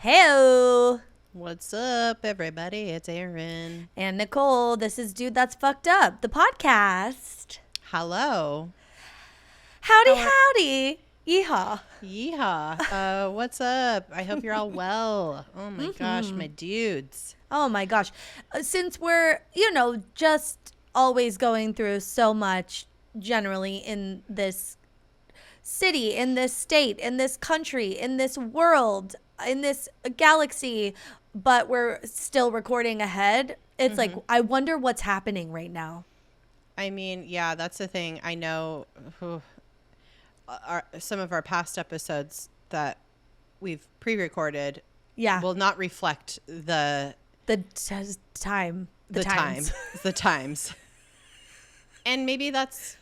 Heyo. What's up, everybody? It's Erin. And Nicole. This is Dude That's Fucked Up, the podcast. Hello. Howdy. Yeehaw. Yeehaw. What's up? I hope you're all well. Oh my gosh, my dudes. Oh my gosh. Since we're, just always going through so much generally in this city, in this state, in this country, in this world, in this galaxy, but we're still recording ahead. It's like, I wonder what's happening right now. I mean, yeah, that's the thing. I know some of our past episodes that we've pre-recorded will not reflect the times. And maybe that's...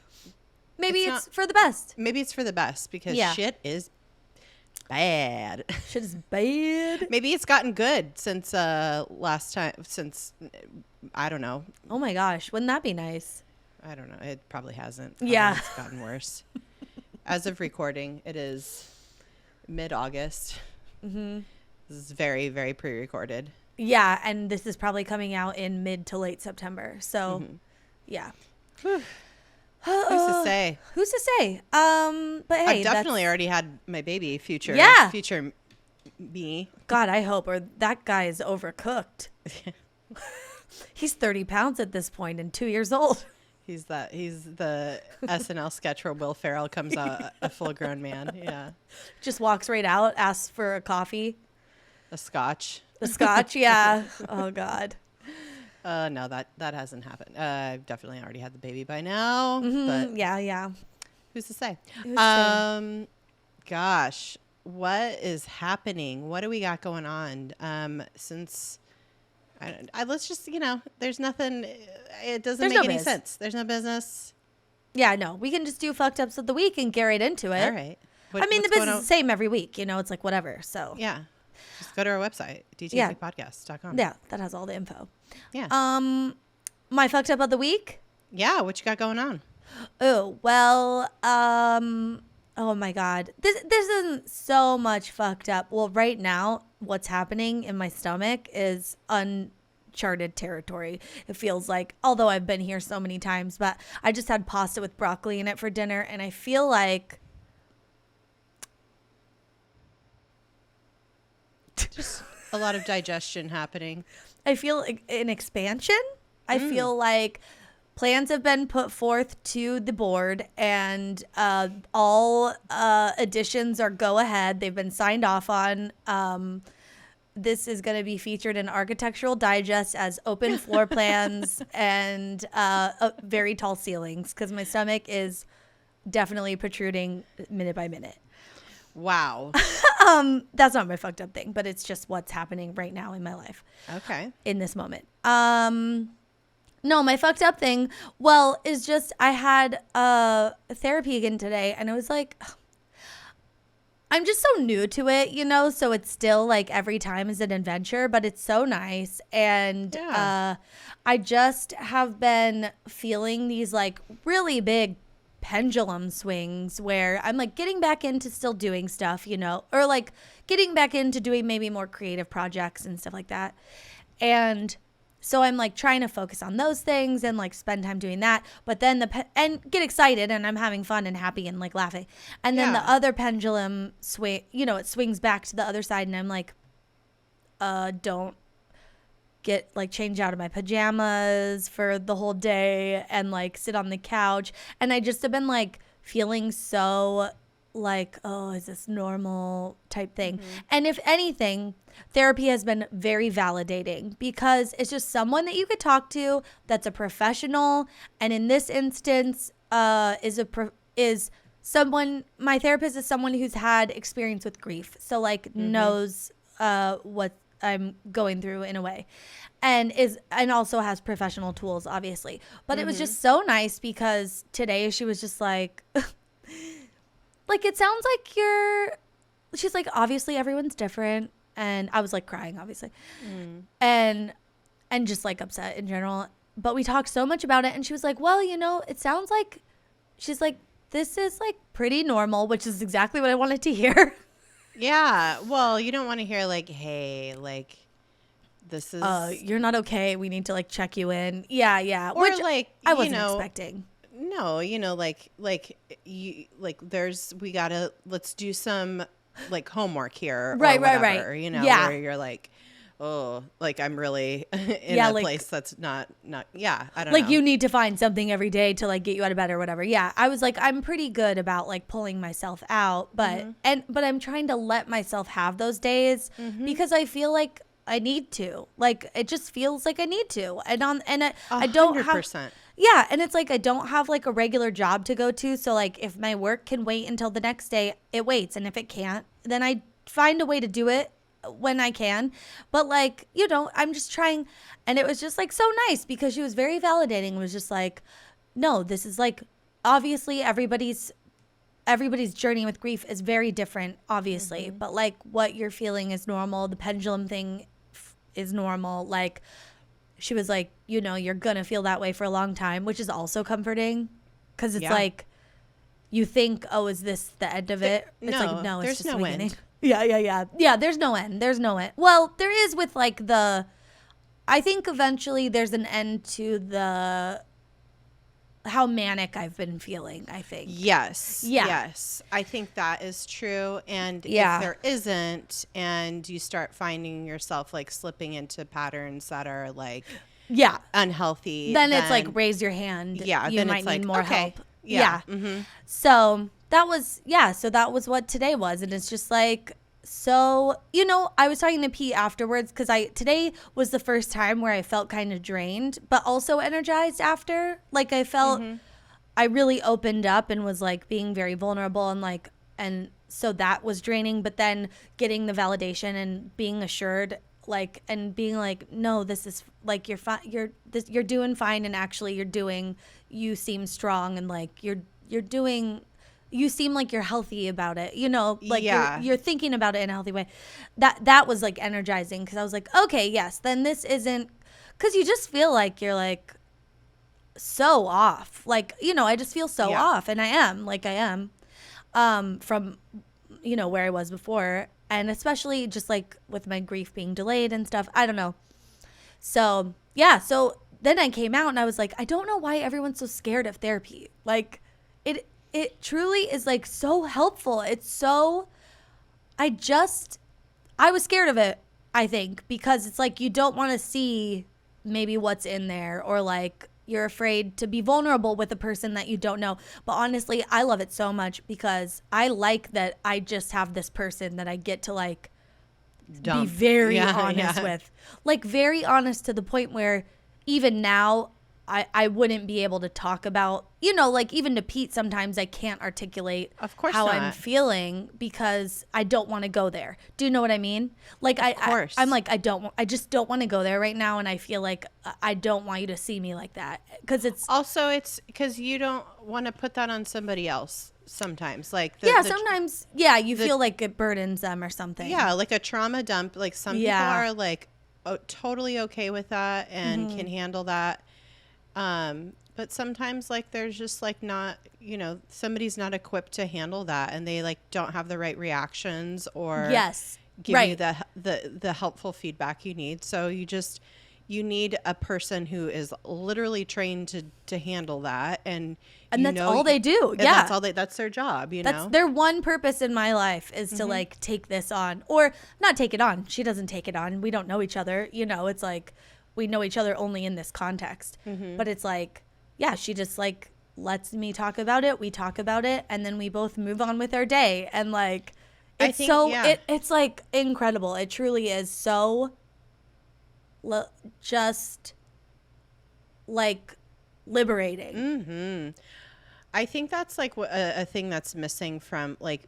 Maybe it's for the best. Maybe it's for the best because shit is bad. Shit is bad. Maybe it's gotten good since last time. I don't know. Oh my gosh, wouldn't that be nice? I don't know. It probably hasn't. Yeah, it's gotten worse. As of recording, it is mid-August. Mm-hmm. This is very, very pre-recorded. Yeah, and this is probably coming out in mid to late September. So, yeah. Whew. Who's to say? Who's to say? But hey, I've definitely already had my baby. Future me. God, I hope. Or that guy is overcooked. He's 30 pounds at this point and 2 years old. He's the SNL sketch where Will Ferrell comes out a full-grown man. Yeah. Just walks right out, asks for a coffee. A scotch. Yeah. Oh God. No, that hasn't happened. I've definitely already had the baby by now. But yeah. Who's to say? Gosh, what is happening? What do we got going on? Since let's just, there's nothing. It doesn't make any sense. There's no business. Yeah, no. We can just do fucked ups of the week and get right into it. All right. The business is the same every week. It's like whatever. So yeah. Just go to our website, DTFUpodcast.com. Yeah, that has all the info. Yeah. My fucked up of the week? Yeah, what you got going on? Oh, well, oh my God. This isn't so much fucked up. Well, right now, what's happening in my stomach is uncharted territory. It feels like, although I've been here so many times, but I just had pasta with broccoli in it for dinner, and I feel like just a lot of digestion happening. I feel an expansion. I feel like plans have been put forth to the board, and all additions are go ahead. They've been signed off on. This is going to be featured in Architectural Digest as open floor plans and very tall ceilings, because my stomach is definitely protruding minute by minute. Wow. That's not my fucked up thing, but it's just what's happening right now in my life. Okay. In this moment. No, my fucked up thing, is just I had therapy again today, and I was like, I'm just so new to it, so it's still like every time is an adventure, but it's so nice. And I just have been feeling these like really big pendulum swings where I'm like getting back into still doing stuff, or like getting back into doing maybe more creative projects and stuff like that. And so I'm like trying to focus on those things and like spend time doing that, but then and get excited, and I'm having fun and happy and like laughing. And then the other pendulum swing, it swings back to the other side, and I'm like, don't get like change out of my pajamas for the whole day and like sit on the couch. And I just have been like feeling so like, oh, is this normal type thing? And if anything, therapy has been very validating, because it's just someone that you could talk to that's a professional. And in this instance, my therapist is someone who's had experience with grief. So like knows what I'm going through in a way, and also has professional tools, obviously. But it was just so nice, because today she was just like, like, it sounds like she's like, obviously everyone's different. And I was like crying, obviously. And just like upset in general. But we talked so much about it, and she was like, well, it sounds like, she's like, this is like pretty normal, which is exactly what I wanted to hear. Yeah. Well, you don't want to hear like, hey, like this is You're not okay. We need to like check you in. Yeah, yeah. or Which like, I wasn't expecting. No, like there's we gotta let's do some like homework here Right, or right, whatever, right. where Yeah. you're like, oh, like I'm really in Yeah, a like place that's not yeah, I don't like know. you need to find something every day to like get you out of bed or whatever. Yeah. I was like, I'm pretty good about like pulling myself out, but I'm trying to let myself have those days because I feel like I need to. Like it just feels like I need to. I don't have 100%. yeah, and it's like I don't have like a regular job to go to, so like if my work can wait until the next day, it waits, and if it can't, then I find a way to do it when I can. But like, I'm just trying, and it was just like so nice because she was very validating. It was just like, no, this is like obviously everybody's journey with grief is very different, obviously, but like what you're feeling is normal. The pendulum thing is normal. Like she was like, you're going to feel that way for a long time, which is also comforting because it's like you think, oh, is this the end of it? It's like, no, it's just the beginning. Yeah. Yeah, there's no end. There's no end. Well, there is with like I think eventually there's an end to how manic I've been feeling, I think. Yes. Yeah. Yes. I think that is true. And if there isn't, and you start finding yourself like slipping into patterns that are like unhealthy, then it's like raise your hand. Yeah. You then might it's need like, more okay, help. Yeah. So that was what today was. And it's just like, so, I was talking to Pete afterwards because today was the first time where I felt kind of drained, but also energized after. Like I felt, I really opened up and was like being very vulnerable and so that was draining, but then getting the validation and being assured, like, and being like, no, this is like, you're fine. You're doing fine. And actually you seem strong and like you seem like you're healthy about it, like you're thinking about it in a healthy way. That was like energizing because I was like, okay, yes, then this isn't, because you just feel like you're like so off. Like, I just feel so off, and I am from, where I was before. And especially just like with my grief being delayed and stuff, I don't know. So, yeah. So then I came out and I was like, I don't know why everyone's so scared of therapy. Like it truly is like so helpful. It's so, I was scared of it, I think, because it's like you don't want to see maybe what's in there, or like you're afraid to be vulnerable with a person that you don't know. But honestly, I love it so much because I like that I just have this person that I get to like be very honest with. Like very honest to the point where even now I wouldn't be able to talk about, like even to Pete, sometimes I can't articulate how I'm feeling because I don't want to go there. Do you know what I mean? Like I'm like, I just don't want to go there right now. And I feel like I don't want you to see me like that because it's because you don't want to put that on somebody else. Sometimes like sometimes you feel like it burdens them or something. Like a trauma dump. Like some people are like totally okay with that and can handle that. But sometimes like there's just like not, somebody's not equipped to handle that and they like don't have the right reactions or give you the helpful feedback you need. So you need a person who is literally trained to handle that. And that's all they do. That's their job. That's their one purpose in my life is to like take this on, or not take it on. She doesn't take it on. We don't know each other. It's like, we know each other only in this context, but it's like, she just like lets me talk about it. We talk about it and then we both move on with our day. And like, it's like incredible. It truly is so just like liberating. I think that's like a thing that's missing from like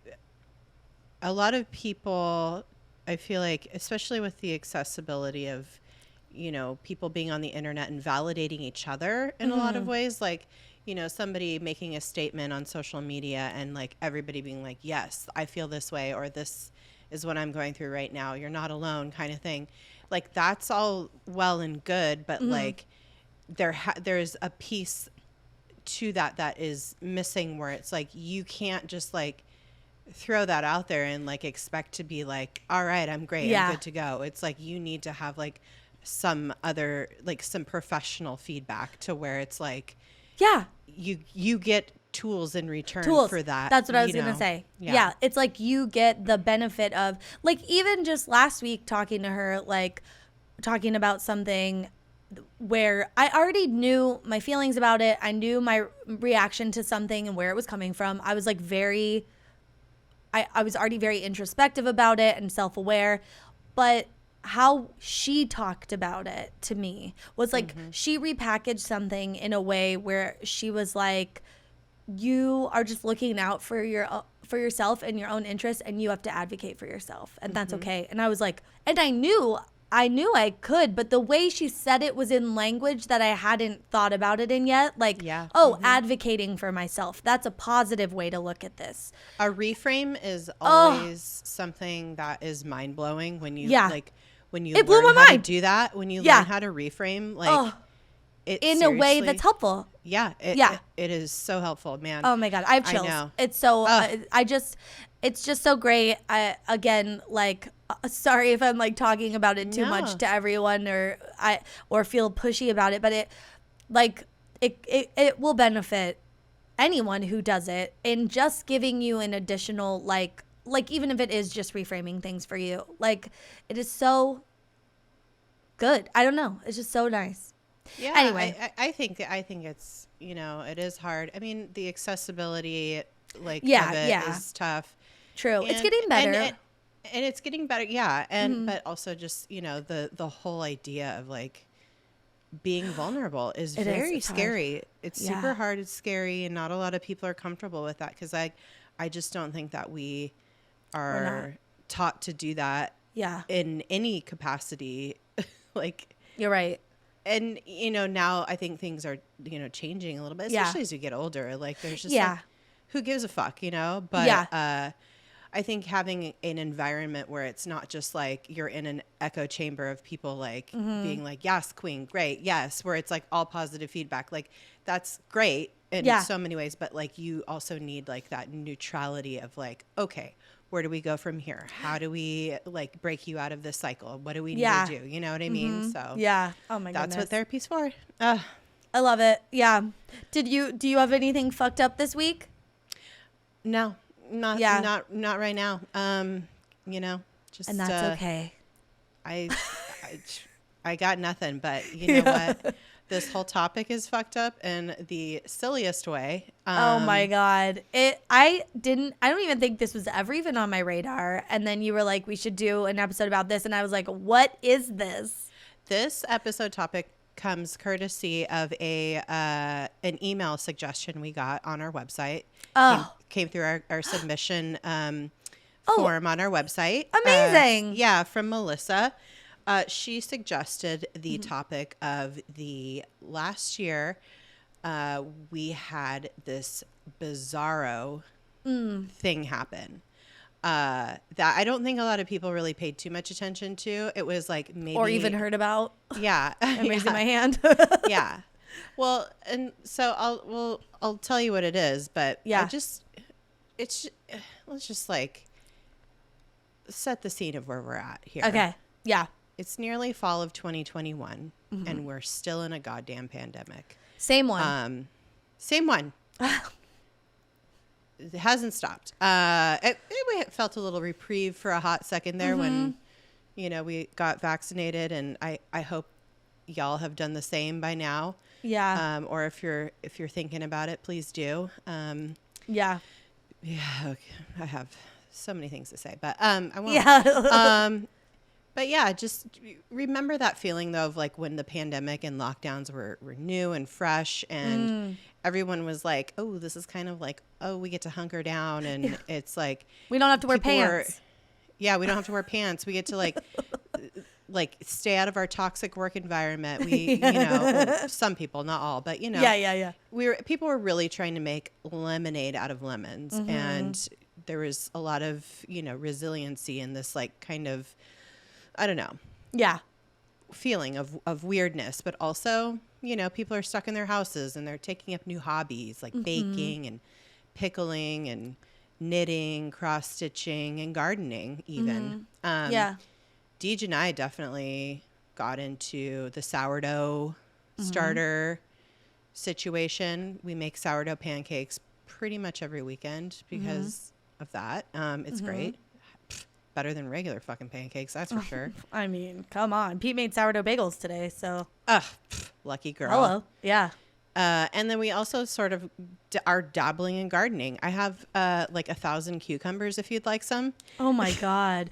a lot of people. I feel like, especially with the accessibility of, people being on the internet and validating each other in a lot of ways, like, somebody making a statement on social media and like everybody being like, yes, I feel this way, or this is what I'm going through right now. You're not alone, kind of thing. Like that's all well and good, but like there's a piece to that is missing where it's like you can't just like throw that out there and like expect to be like, all right, I'm great, Yeah. I'm good to go. It's like you need to have like some other, like some professional feedback to where it's like Yeah. you get tools in return Tools for that. That's what I was you gonna know? say. Yeah. It's like you get the benefit of, like, even just last week talking to her, like talking about something where I already knew my feelings about it. I knew my reaction to something and where it was coming from. I was like I was already very introspective about it and self-aware, but how she talked about it to me was like she repackaged something in a way where she was like, you are just looking out for yourself and your own interests, and you have to advocate for yourself, and that's okay. And I was like, and I knew I could, but the way she said it was in language that I hadn't thought about it in yet. Like, advocating for myself. That's a positive way to look at this. A reframe is always something that is mind blowing when you like when you It blew learn my how mind. to do that. When you learn how to reframe, like it in a way that's helpful. Yeah, it is so helpful, man. Oh my God, I have chills. I know. It's so it's just so great. Again, like, sorry if I'm like talking about it too much to everyone, or feel pushy about it, but it will benefit anyone who does it in just giving you an additional like even if it is just reframing things for you, like, it is so good. I don't know, it's just so nice. Yeah. Anyway, I think it's, it is hard. I mean, the accessibility like of it is tough. True. And, it's getting better. And it's getting better. Yeah. And but also just, the whole idea of like being vulnerable is very scary. Hard. It's super hard. It's scary, and not a lot of people are comfortable with that, because I just don't think that we are taught to do that in any capacity. Like, you're right. And, now I think things are, changing a little bit, especially as you get older. Like, there's just like, who gives a fuck, But I think having an environment where it's not just like you're in an echo chamber of people like being like, yes, queen, great, yes, where it's like all positive feedback. Like, that's great in so many ways, but like you also need like that neutrality of like, okay, where do we go from here? How do we like break you out of this cycle? What do we need to do? You know what I mean? So oh my goodness, that's what therapy's for. I love it. Yeah. Do you have anything fucked up this week? No, not right now. Just and that's okay. I got nothing, but you know what? This whole topic is fucked up in the silliest way. Oh my God. I don't even think this was ever even on my radar. And then you were like, we should do an episode about this. And I was like, what is this? This episode topic comes courtesy of an email suggestion we got on our website. Came through our submission form on our website. Amazing. From Melissa. She suggested the topic of the last year. We had this bizarro thing happen that I don't think a lot of people really paid too much attention to. It was like maybe or even heard about. Yeah, I'm raising my hand. Yeah. Well, and so I'll tell you what it is, but let's just like set the scene of where we're at here. Okay. Yeah. It's nearly fall of 2021, and we're still in a goddamn pandemic. Same one. Same one. It hasn't stopped. We felt a little reprieve for a hot second there when, we got vaccinated, and I hope y'all have done the same by now. Yeah. Or if you're thinking about it, please do. Yeah. Yeah. Okay. I have so many things to say, but I won't. Yeah. But yeah, just remember that feeling though of like when the pandemic and lockdowns were new and fresh, and everyone was like, oh, this is kind of like, oh, we get to hunker down, and it's like we don't have to wear pants. We don't have to wear pants. We get to like stay out of our toxic work environment. We, well, some people, not all, but Yeah. People were really trying to make lemonade out of lemons, and there was a lot of, resiliency in this like kind of, I don't know. Yeah. Feeling of weirdness, but also, people are stuck in their houses and they're taking up new hobbies like baking and pickling and knitting, cross stitching, and gardening even. Yeah. Deej and I definitely got into the sourdough starter situation. We make sourdough pancakes pretty much every weekend because of that. It's great. Better than regular fucking pancakes, that's for sure. I mean, come on. Pete made sourdough bagels today, so. Lucky girl. Hello. Yeah. And then we also sort of are dabbling in gardening. I have like 1,000 cucumbers if you'd like some. Oh my God.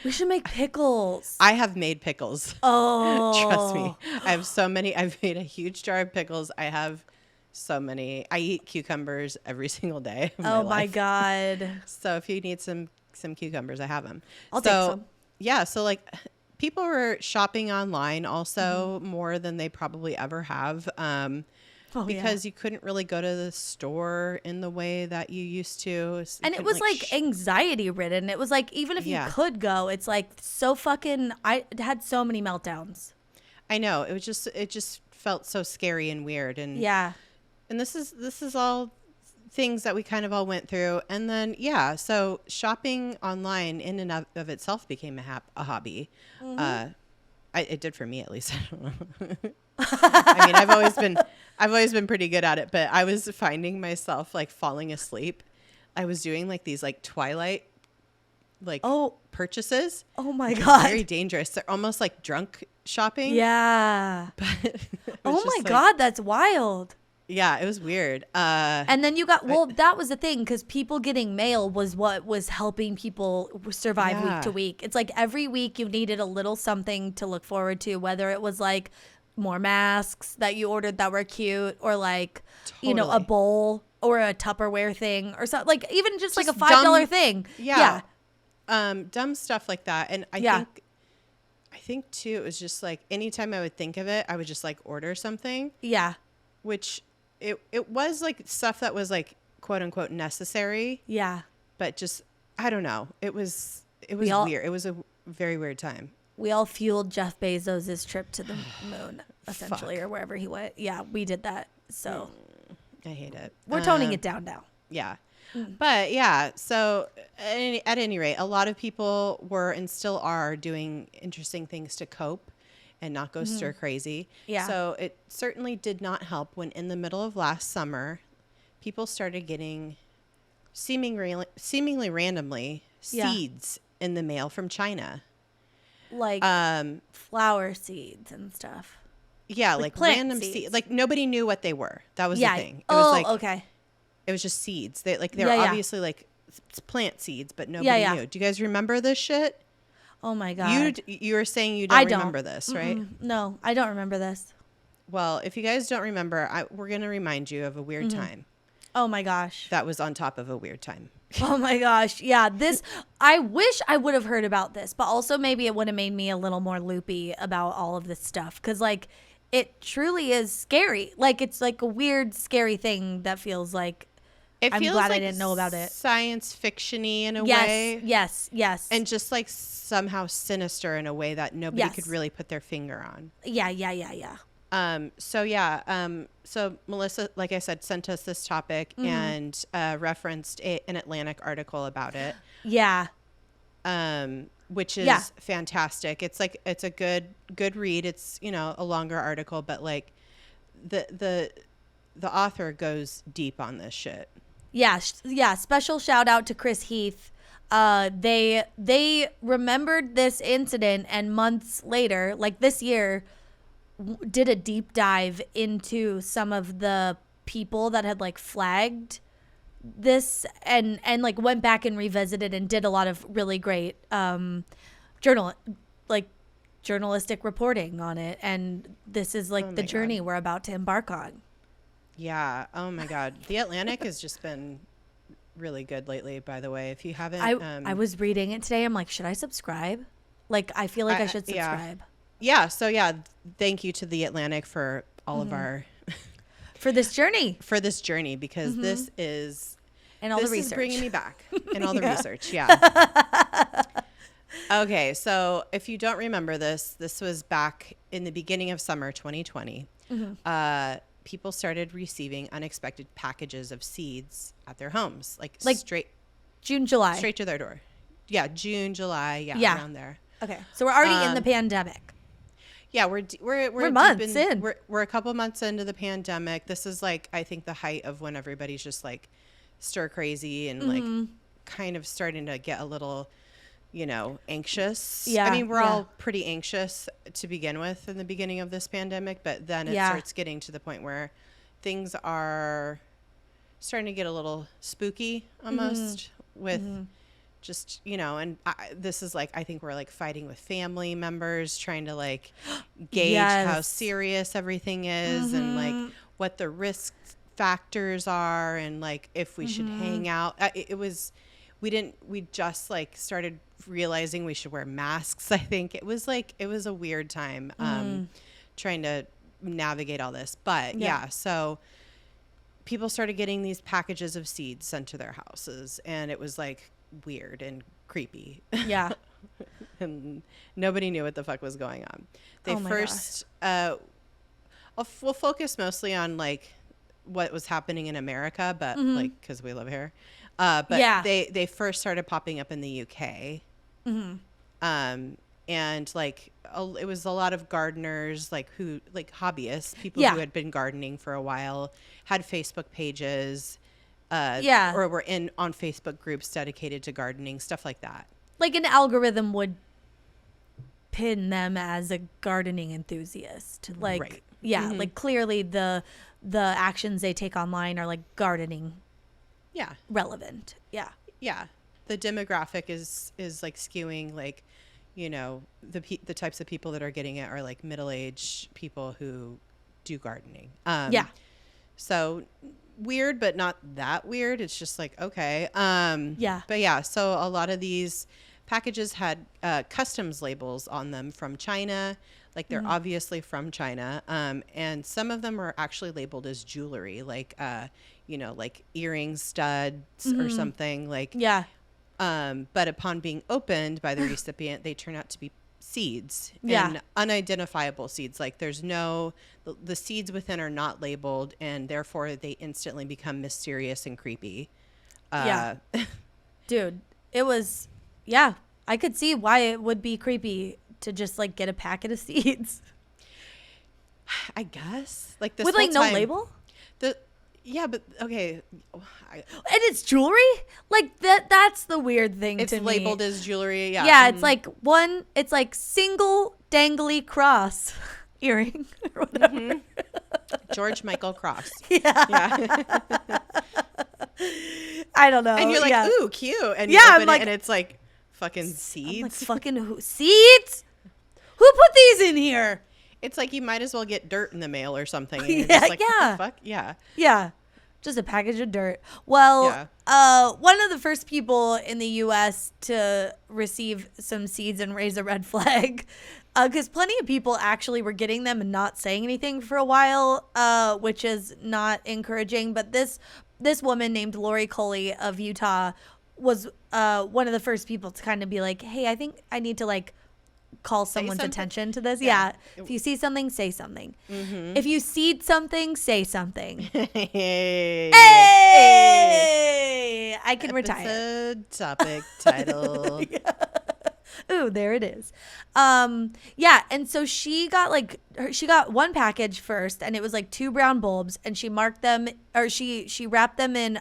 We should make pickles. I have made pickles. Oh. Trust me. I have so many. I've made a huge jar of pickles. I have so many. I eat cucumbers every single day of Oh my my life. God. So if you need some cucumbers, I have them. I'll take some. Yeah. So like people were shopping online also more than they probably ever have. Because you couldn't really go to the store in the way that you used to. And it was like anxiety ridden. It was like, even if you could go, it's like so fucking, I had so many meltdowns. I know. It just felt so scary and weird. And and this is all things that we kind of all went through. And then, so shopping online in and of itself became a hobby. It did for me, at least. I don't know. I mean, I've always been pretty good at it, but I was finding myself like falling asleep. I was doing like these like Twilight purchases. Oh my God. Very dangerous. They're almost like drunk shopping. Yeah. But oh my God, that's wild. Yeah, it was weird. And then you got, that was the thing, because people getting mail was what was helping people survive week to week. It's like every week you needed a little something to look forward to, whether it was like more masks that you ordered that were cute, or like, you know, a bowl or a Tupperware thing or something, like even just like a $5 thing. Yeah. Dumb stuff like that. And I think too, it was just like anytime I would think of it, I would just like order something. Yeah. Which it was like stuff that was like quote unquote necessary. Yeah. But just, I don't know. It was weird. It was a very weird time. We all fueled Jeff Bezos' trip to the moon, essentially, or wherever he went. Yeah, we did that. So I hate it. We're toning it down now. Yeah. But yeah, so at any rate, a lot of people were and still are doing interesting things to cope and not go stir crazy. Yeah. So it certainly did not help when in the middle of last summer, people started getting seemingly randomly seeds in the mail from China. Like flower seeds and stuff. Yeah, like random seeds. Like nobody knew what they were. That was the thing. It was like, okay. It was just seeds. They were obviously like plant seeds, but nobody knew. Do you guys remember this shit? Oh my God. You were saying you don't remember this, right? No, I don't remember this. Well, if you guys don't remember, we're going to remind you of a weird time. Oh my gosh. That was on top of a weird time. Oh my gosh. Yeah. I wish I would have heard about this, but also maybe it would have made me a little more loopy about all of this stuff. Cause like it truly is scary. Like it's like a weird, scary thing that feels like I'm glad I didn't know about it. Science fiction-y in a way. Yes. And just like somehow sinister in a way that nobody could really put their finger on. Yeah. So Melissa, like I said, sent us this topic and referenced an Atlantic article about it. Yeah. Which is fantastic. It's a good read. It's, a longer article, but like the author goes deep on this shit. Yeah. Special shout out to Chris Heath. They remembered this incident and months later, like this year, did a deep dive into some of the people that had like flagged this and like went back and revisited and did a lot of really great journalistic reporting on it. And this is like the journey we're about to embark on. Yeah. Oh my God. The Atlantic has just been really good lately, by the way. If you haven't, I was reading it today. I'm like, should I subscribe? Like, I feel like I should subscribe. Yeah. So thank you to the Atlantic for all of our for this journey because this is and all the research is bringing me back and all the research. Yeah. Okay. So if you don't remember this was back in the beginning of summer 2020. People started receiving unexpected packages of seeds at their homes, like straight June, July. straight to their door. Yeah, June, July, Yeah. around there. Okay, so we're already in the pandemic. Yeah, we're deep months in. We're a couple months into the pandemic. This is like, I think, the height of when everybody's just like stir crazy and like kind of starting to get a little, anxious. Yeah, I mean, we're all pretty anxious to begin with in the beginning of this pandemic, but then it starts getting to the point where things are starting to get a little spooky almost with just, and this is like, I think we're like fighting with family members, trying to like gauge how serious everything is and like what the risk factors are and like if we should hang out. We just like started realizing we should wear masks. I think it was a weird time trying to navigate all this. But so people started getting these packages of seeds sent to their houses, and it was like weird and creepy. Yeah. And nobody knew what the fuck was going on. We'll focus mostly on like what was happening in America, but like, cause we live here. But they first started popping up in the UK. And like, it was a lot of gardeners, like hobbyists, people who had been gardening for a while, had Facebook pages, or were on Facebook groups dedicated to gardening, stuff like that. Like an algorithm would pin them as a gardening enthusiast. Like, like clearly the actions they take online are like gardening relevant. Yeah. The demographic is like skewing, like, the types of people that are getting it are like middle-aged people who do gardening. So weird, but not that weird. It's just like, okay. But so a lot of these packages had customs labels on them from China. Like they're obviously from China. And some of them are actually labeled as jewelry, like, like earring studs or something like, but upon being opened by the recipient, they turn out to be seeds and unidentifiable seeds. Like there's the seeds within are not labeled, and therefore they instantly become mysterious and creepy. Dude, it was, I could see why it would be creepy to just like get a packet of seeds. I guess like this with like no label. But okay. And it's jewelry? Like that's the weird thing to me. It's labeled as jewelry, Yeah, it's like single dangly cross earring or whatever. George Michael Cross. Yeah. I don't know. And you're like, ooh, cute. And you open it and it's like fucking seeds. I'm like, fucking seeds? Who put these in here? It's like you might as well get dirt in the mail or something. And you're just like, what the fuck? Yeah. Just a package of dirt. Well, one of the first people in the U.S. to receive some seeds and raise a red flag, because plenty of people actually were getting them and not saying anything for a while, which is not encouraging. But this woman named Lori Coley of Utah was one of the first people to kind of be like, hey, I think I need to like call someone's attention to this. Yeah. If you see something, say something. If you seed something, say something. Hey! I can retire. Episode topic title. Ooh, there it is. And so she got one package first, and it was like 2 brown bulbs, and she marked them, or she wrapped them in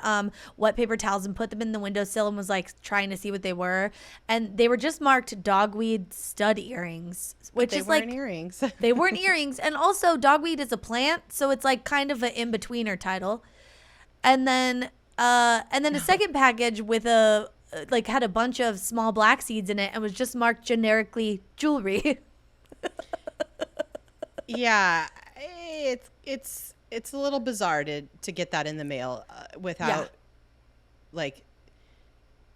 wet paper towels and put them in the windowsill and was like trying to see what they were, and they were just marked dogweed stud earrings, which is like earrings. They weren't earrings, and also dogweed is a plant, so it's like kind of an in-betweener title. And then a second package with had a bunch of small black seeds in it and was just marked generically jewelry. It's a little bizarre to get that in the mail without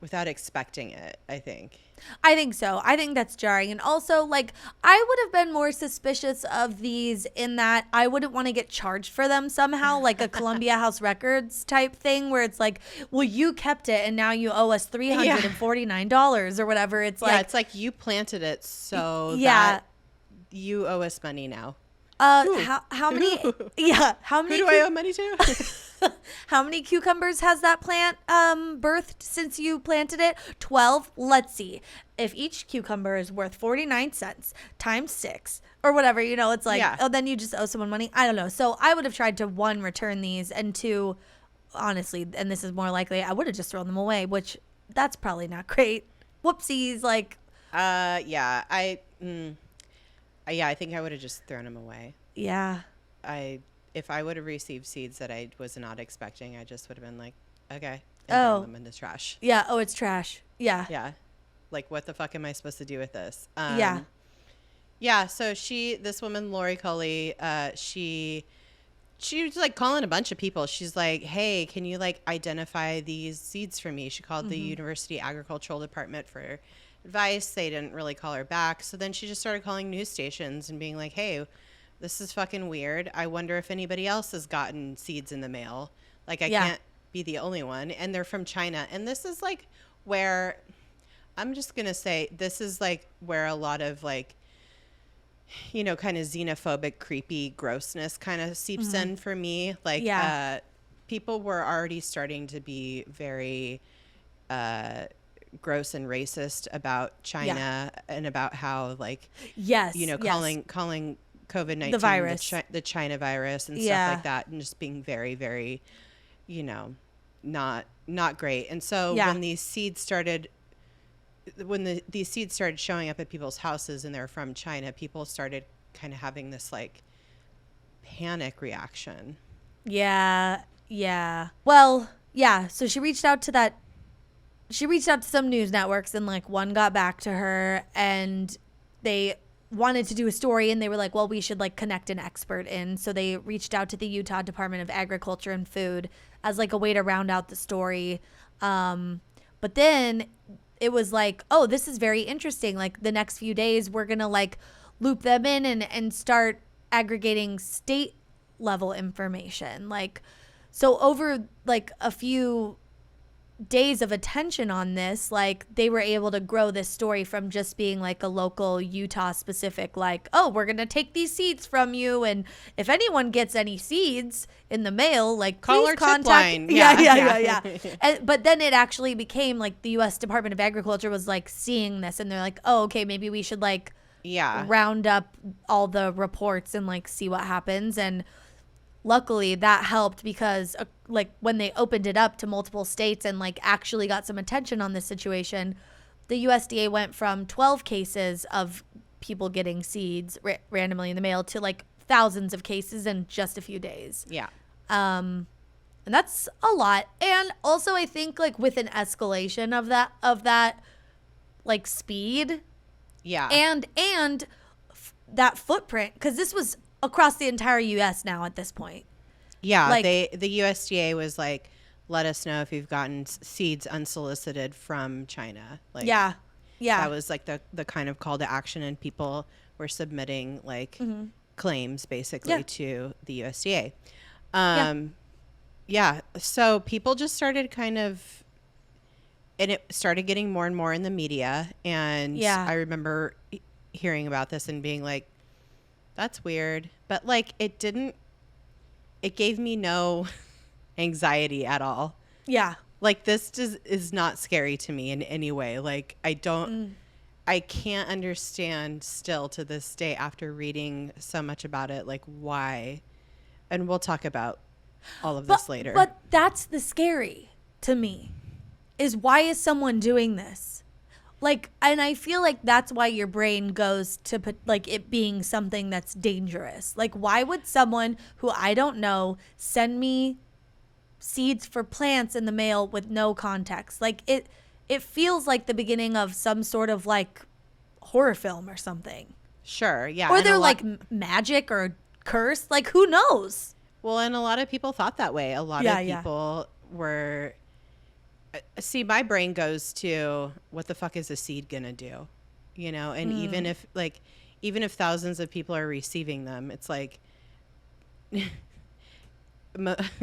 expecting it, I think. I think so. I think that's jarring. And also, like, I would have been more suspicious of these in that I wouldn't want to get charged for them somehow, like a Columbia House Records type thing where it's like, well, you kept it and now you owe us $349 or whatever. It's like, it's like you planted it, so that you owe us money now. How many? How many? Who do I owe money to? How many cucumbers has that plant birthed since you planted it? 12. Let's see. If each cucumber is worth 49 cents times 6 or whatever, it's like, Yeah. oh, then you just owe someone money. I don't know. So I would have tried to, one, return these, and two, honestly, and this is more likely, I would have just thrown them away, which that's probably not great. Whoopsies. Like, yeah, I think I would have just thrown them away. yeah. If I would have received seeds that I was not expecting, I just would have been like, okay, and Oh. throw them in the trash. Yeah. Oh, it's trash. Yeah. Yeah. Like, what the fuck am I supposed to do with this? Yeah. Yeah. So this woman, Lori Cully, she was like calling a bunch of people. She's like, hey, can you like identify these seeds for me? She called the University Agricultural Department for advice. They didn't really call her back. So then she just started calling news stations and being like, hey, this is fucking weird. I wonder if anybody else has gotten seeds in the mail. Like, I can't be the only one. And they're from China. And this is like where, I'm just going to say, this is like where a lot of like, kind of xenophobic, creepy grossness kind of seeps in for me. Like, people were already starting to be very gross and racist about China and about how, like, calling COVID-19 the virus, the China virus and stuff like that, and just being very, very, not great. And so when these seeds started showing up at people's houses and they're from China, people started kind of having this like panic reaction. Yeah. Yeah. Well, yeah. So she reached out to some news networks, and like one got back to her, and they wanted to do a story, and they were like, well, we should like connect an expert in. So they reached out to the Utah Department of Agriculture and Food as like a way to round out the story. But then it was like, oh, this is very interesting. Like the next few days, we're going to like loop them in and start aggregating state level information. Like, so over like a few days of attention on this, like they were able to grow this story from just being like a local Utah specific, like, oh, we're gonna take these seeds from you, and if anyone gets any seeds in the mail, like, call please our contact. tip line. Yeah. But then it actually became like the U.S. Department of Agriculture was like seeing this, and they're like, oh, okay, maybe we should like round up all the reports and like see what happens. And luckily that helped, because like when they opened it up to multiple states and like actually got some attention on this situation, the USDA went from 12 cases of people getting seeds randomly in the mail to like thousands of cases in just a few days. Yeah. And that's a lot. And also I think like with an escalation of that like speed. Yeah. And that footprint, because this was across the entire U.S. now at this point. Yeah, like, the USDA was like, let us know if you've gotten seeds unsolicited from China. Like, yeah. That was like the kind of call to action, and people were submitting like claims basically to the USDA. So people just started kind of, and it started getting more and more in the media. And I remember hearing about this and being like, that's weird. But like, it gave me no anxiety at all. Yeah. Like, this is not scary to me in any way. Like, I can't understand still to this day after reading so much about it, like why. And we'll talk about all of this later. But that's the scary to me, is why is someone doing this? Like, and I feel like that's why your brain goes to like it being something that's dangerous. Like, why would someone who I don't know send me seeds for plants in the mail with no context? Like, it feels like the beginning of some sort of like horror film or something. Sure, yeah. Or they're like magic or cursed. Like, who knows? Well, and a lot of people thought that way. A lot of people were. See, my brain goes to, what the fuck is a seed gonna do? And even if thousands of people are receiving them, it's like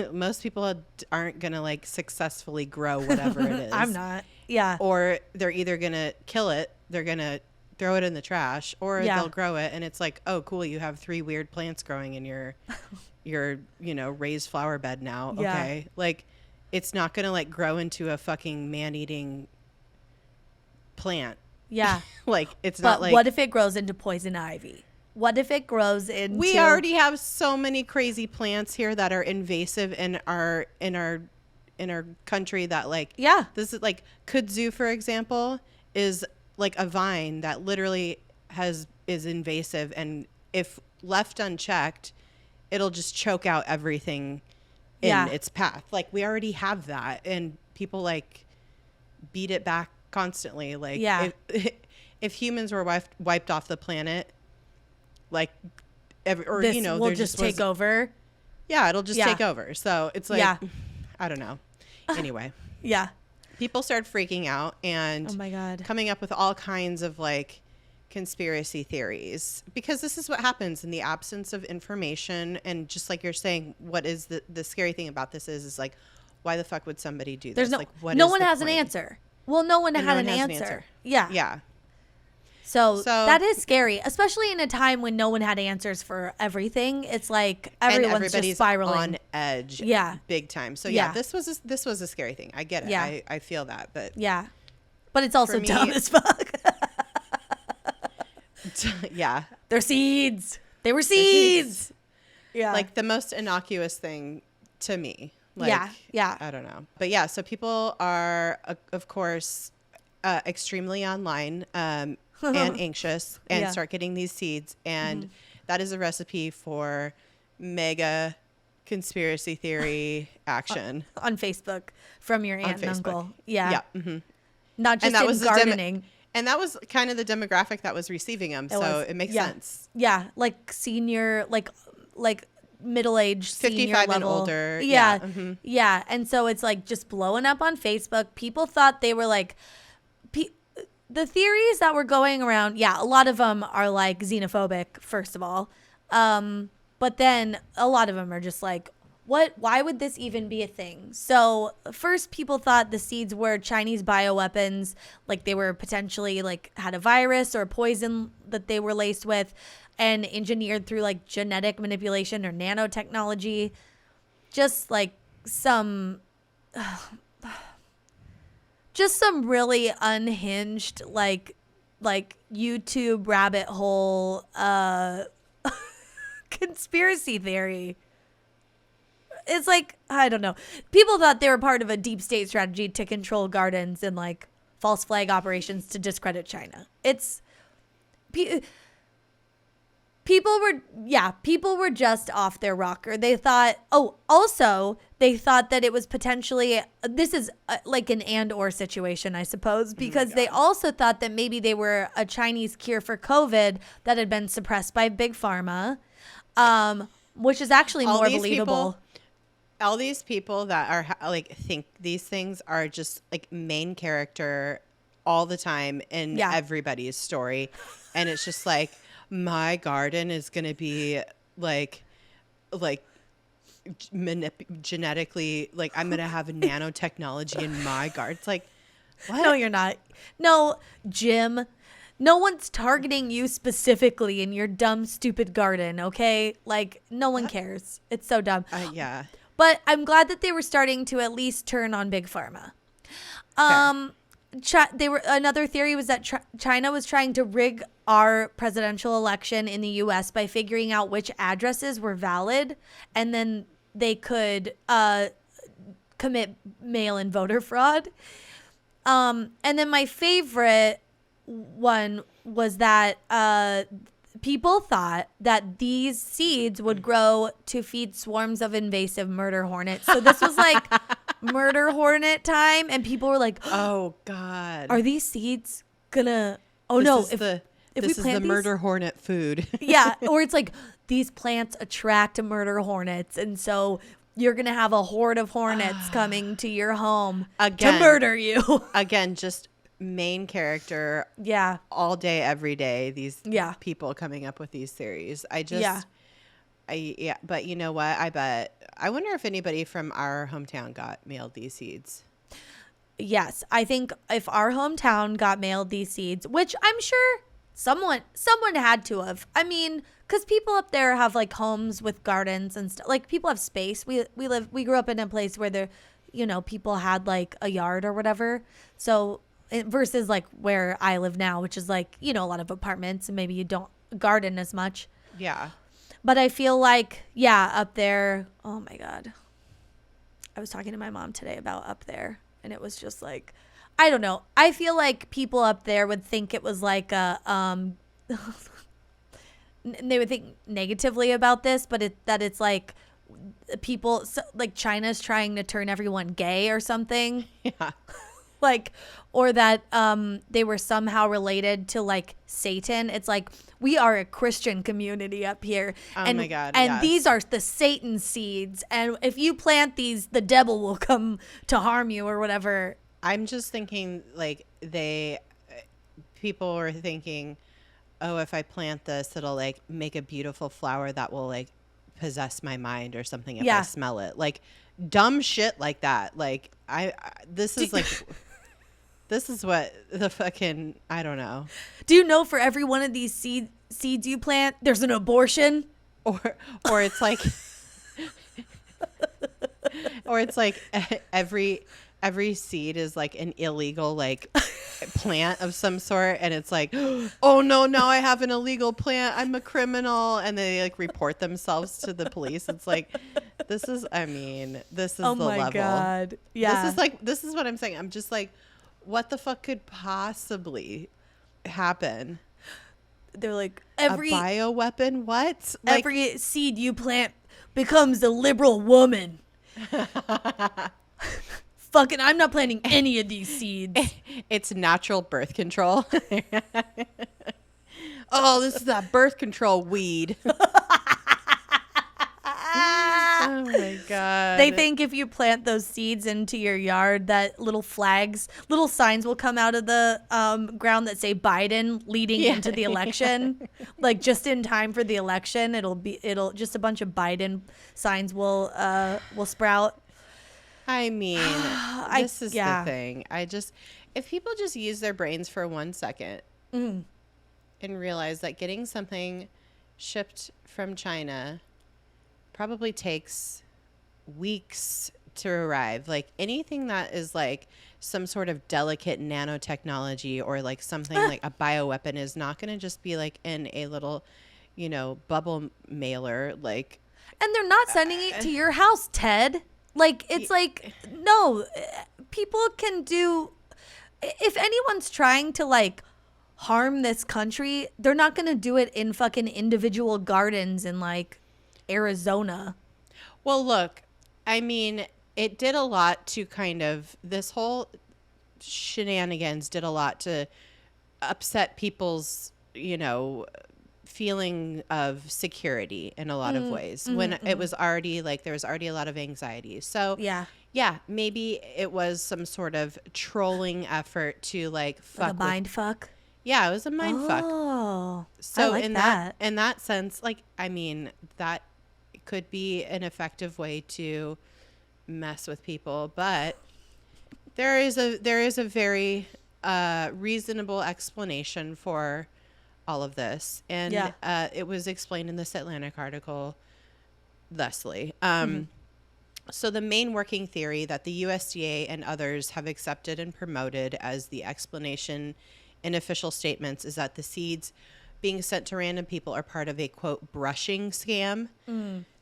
most people aren't gonna like successfully grow whatever it is. I'm not. Yeah. Or they're either gonna kill it, they're gonna throw it in the trash, or Yeah. they'll grow it and it's like, oh, cool, you have 3 weird plants growing in your raised flower bed now. Yeah. Okay. Like, it's not going to like grow into a fucking man-eating plant. Yeah. Like, it's But not like, what if it grows into poison ivy? What if it grows into... we already have so many crazy plants here that are invasive in our country that like, Yeah. this is like kudzu, for example, is like a vine that literally is invasive, and if left unchecked, it'll just choke out everything in its path. Like, we already have that, and people like beat it back constantly. Like, if humans were wiped off the planet, like, we'll just take over. Yeah, it'll just take over. So it's like, I don't know. Anyway. Yeah. People started freaking out and oh my God, coming up with all kinds of like conspiracy theories, because this is what happens in the absence of information. And just like you're saying, what is the scary thing about this is like, why the fuck would somebody do this? There's like, what no is one the has point? an answer. Well, no one had an answer. Yeah. Yeah. So that is scary, especially in a time when no one had answers for everything. It's like everyone's just spiraling on edge. Yeah. Big time. So this was a scary thing. I get it. Yeah. I feel that, but but it's also dumb as fuck. Yeah. They're seeds. They were seeds. Yeah. Like the most innocuous thing to me. Like, yeah. I don't know. But yeah, so people are, of course, extremely online and anxious and start getting these seeds. And that is a recipe for mega conspiracy theory action. On Facebook from your aunt and uncle. Yeah. Yeah. Mm-hmm. Not just in gardening. And that was kind of the demographic that was receiving them. So it makes sense. Yeah. Like senior, like middle-aged, 55 senior level. and older. Yeah. Mm-hmm. Yeah. And so it's like just blowing up on Facebook. People thought they were like, the theories that were going around, a lot of them are like xenophobic, first of all. But then a lot of them are just like, why would this even be a thing? So first people thought the seeds were Chinese bioweapons, like they were potentially like had a virus or poison that they were laced with and engineered through like genetic manipulation or nanotechnology. Just like some really unhinged like YouTube rabbit hole conspiracy theory. It's like, I don't know. People thought they were part of a deep state strategy to control gardens and like false flag operations to discredit China. It's people were just off their rocker. They thought, they thought that it was potentially, this is like an and/or situation, I suppose, because they also thought that maybe they were a Chinese cure for COVID that had been suppressed by Big Pharma, which is actually more believable. All these people that are like think these things are just like main character all the time in everybody's story. And it's just like, my garden is going to be like genetically, like I'm going to have nanotechnology in my garden. It's like, what? No, you're not. No, Jim. No one's targeting you specifically in your dumb, stupid garden, okay? Like, no one cares. It's so dumb. Yeah. But I'm glad that they were starting to at least turn on Big Pharma. Another theory was that China was trying to rig our presidential election in the U.S. by figuring out which addresses were valid, and then they could commit mail-in voter fraud. And then my favorite one was that people thought that these seeds would grow to feed swarms of invasive murder hornets. So this was like murder hornet time, and people were like, "Oh God, are these seeds gonna? Oh no, if this is the murder hornet food." Yeah, or it's like these plants attract murder hornets, and so you're gonna have a horde of hornets coming to your home to murder you. Again, just main character. Yeah, all day, every day. These people coming up with these theories. But you know what? I wonder if anybody from our hometown got mailed these seeds. Yes, I think if our hometown got mailed these seeds, which I'm sure Someone had to have. I mean, because people up there have like homes with gardens and stuff. Like people have space. We grew up in a place where there, people had like a yard or whatever. So versus like where I live now, which is like, a lot of apartments and maybe you don't garden as much. Yeah. But I feel like, yeah, up there. Oh my God. I was talking to my mom today about up there, and it was just like, I don't know. I feel like people up there would think it was like they would think negatively about this, but it's like people, like China's trying to turn everyone gay or something. Yeah. Like, or that they were somehow related to like Satan. It's like, we are a Christian community up here. Oh my God. And yes. these are the Satan seeds. And if you plant these, the devil will come to harm you or whatever. I'm just thinking like people were thinking, oh, if I plant this, it'll like make a beautiful flower that will like possess my mind or something if I smell it. Like dumb shit like that. Like this is like, this is what the fucking, I don't know. Do you know for every one of these seeds you plant, there's an abortion? Or it's like, or it's like every seed is like an illegal like plant of some sort, and it's like, oh no, now I have an illegal plant, I'm a criminal, and they like report themselves to the police. It's like, this is the level. Oh my God. Yeah. This is what I'm saying. I'm just like, what the fuck could possibly happen? They're like, a bioweapon? What? Like, every seed you plant becomes a liberal woman. Fucking, I'm not planting any of these seeds. It's natural birth control. Oh, this is that birth control weed. Oh my God. They think if you plant those seeds into your yard, that little signs will come out of the ground that say Biden leading into the election. Like just in time for the election, it'll just a bunch of Biden signs will sprout. I mean, this is the thing. If people just use their brains for 1 second and realize that getting something shipped from China probably takes weeks to arrive. Like anything that is like some sort of delicate nanotechnology or like something like a bioweapon is not going to just be like in a little, bubble mailer. Like, and they're not sending it to your house, Ted. Like, it's like, no, people can do, if anyone's trying to like harm this country, they're not going to do it in fucking individual gardens in like Arizona. Well, look, I mean, it did a lot to kind of, this whole shenanigans did a lot to upset people's, feeling of security in a lot of ways when it was already like, there was already a lot of anxiety. So yeah, maybe it was some sort of trolling effort to like fuck like a mind fuck. Yeah, it was a mind fuck. Oh, so I like in that sense, like, I mean, that could be an effective way to mess with people, but there is a very reasonable explanation for all of this, and it was explained in this Atlantic article thusly. So the main working theory that the USDA and others have accepted and promoted as the explanation in official statements is that the seeds being sent to random people are part of a, quote, brushing scam.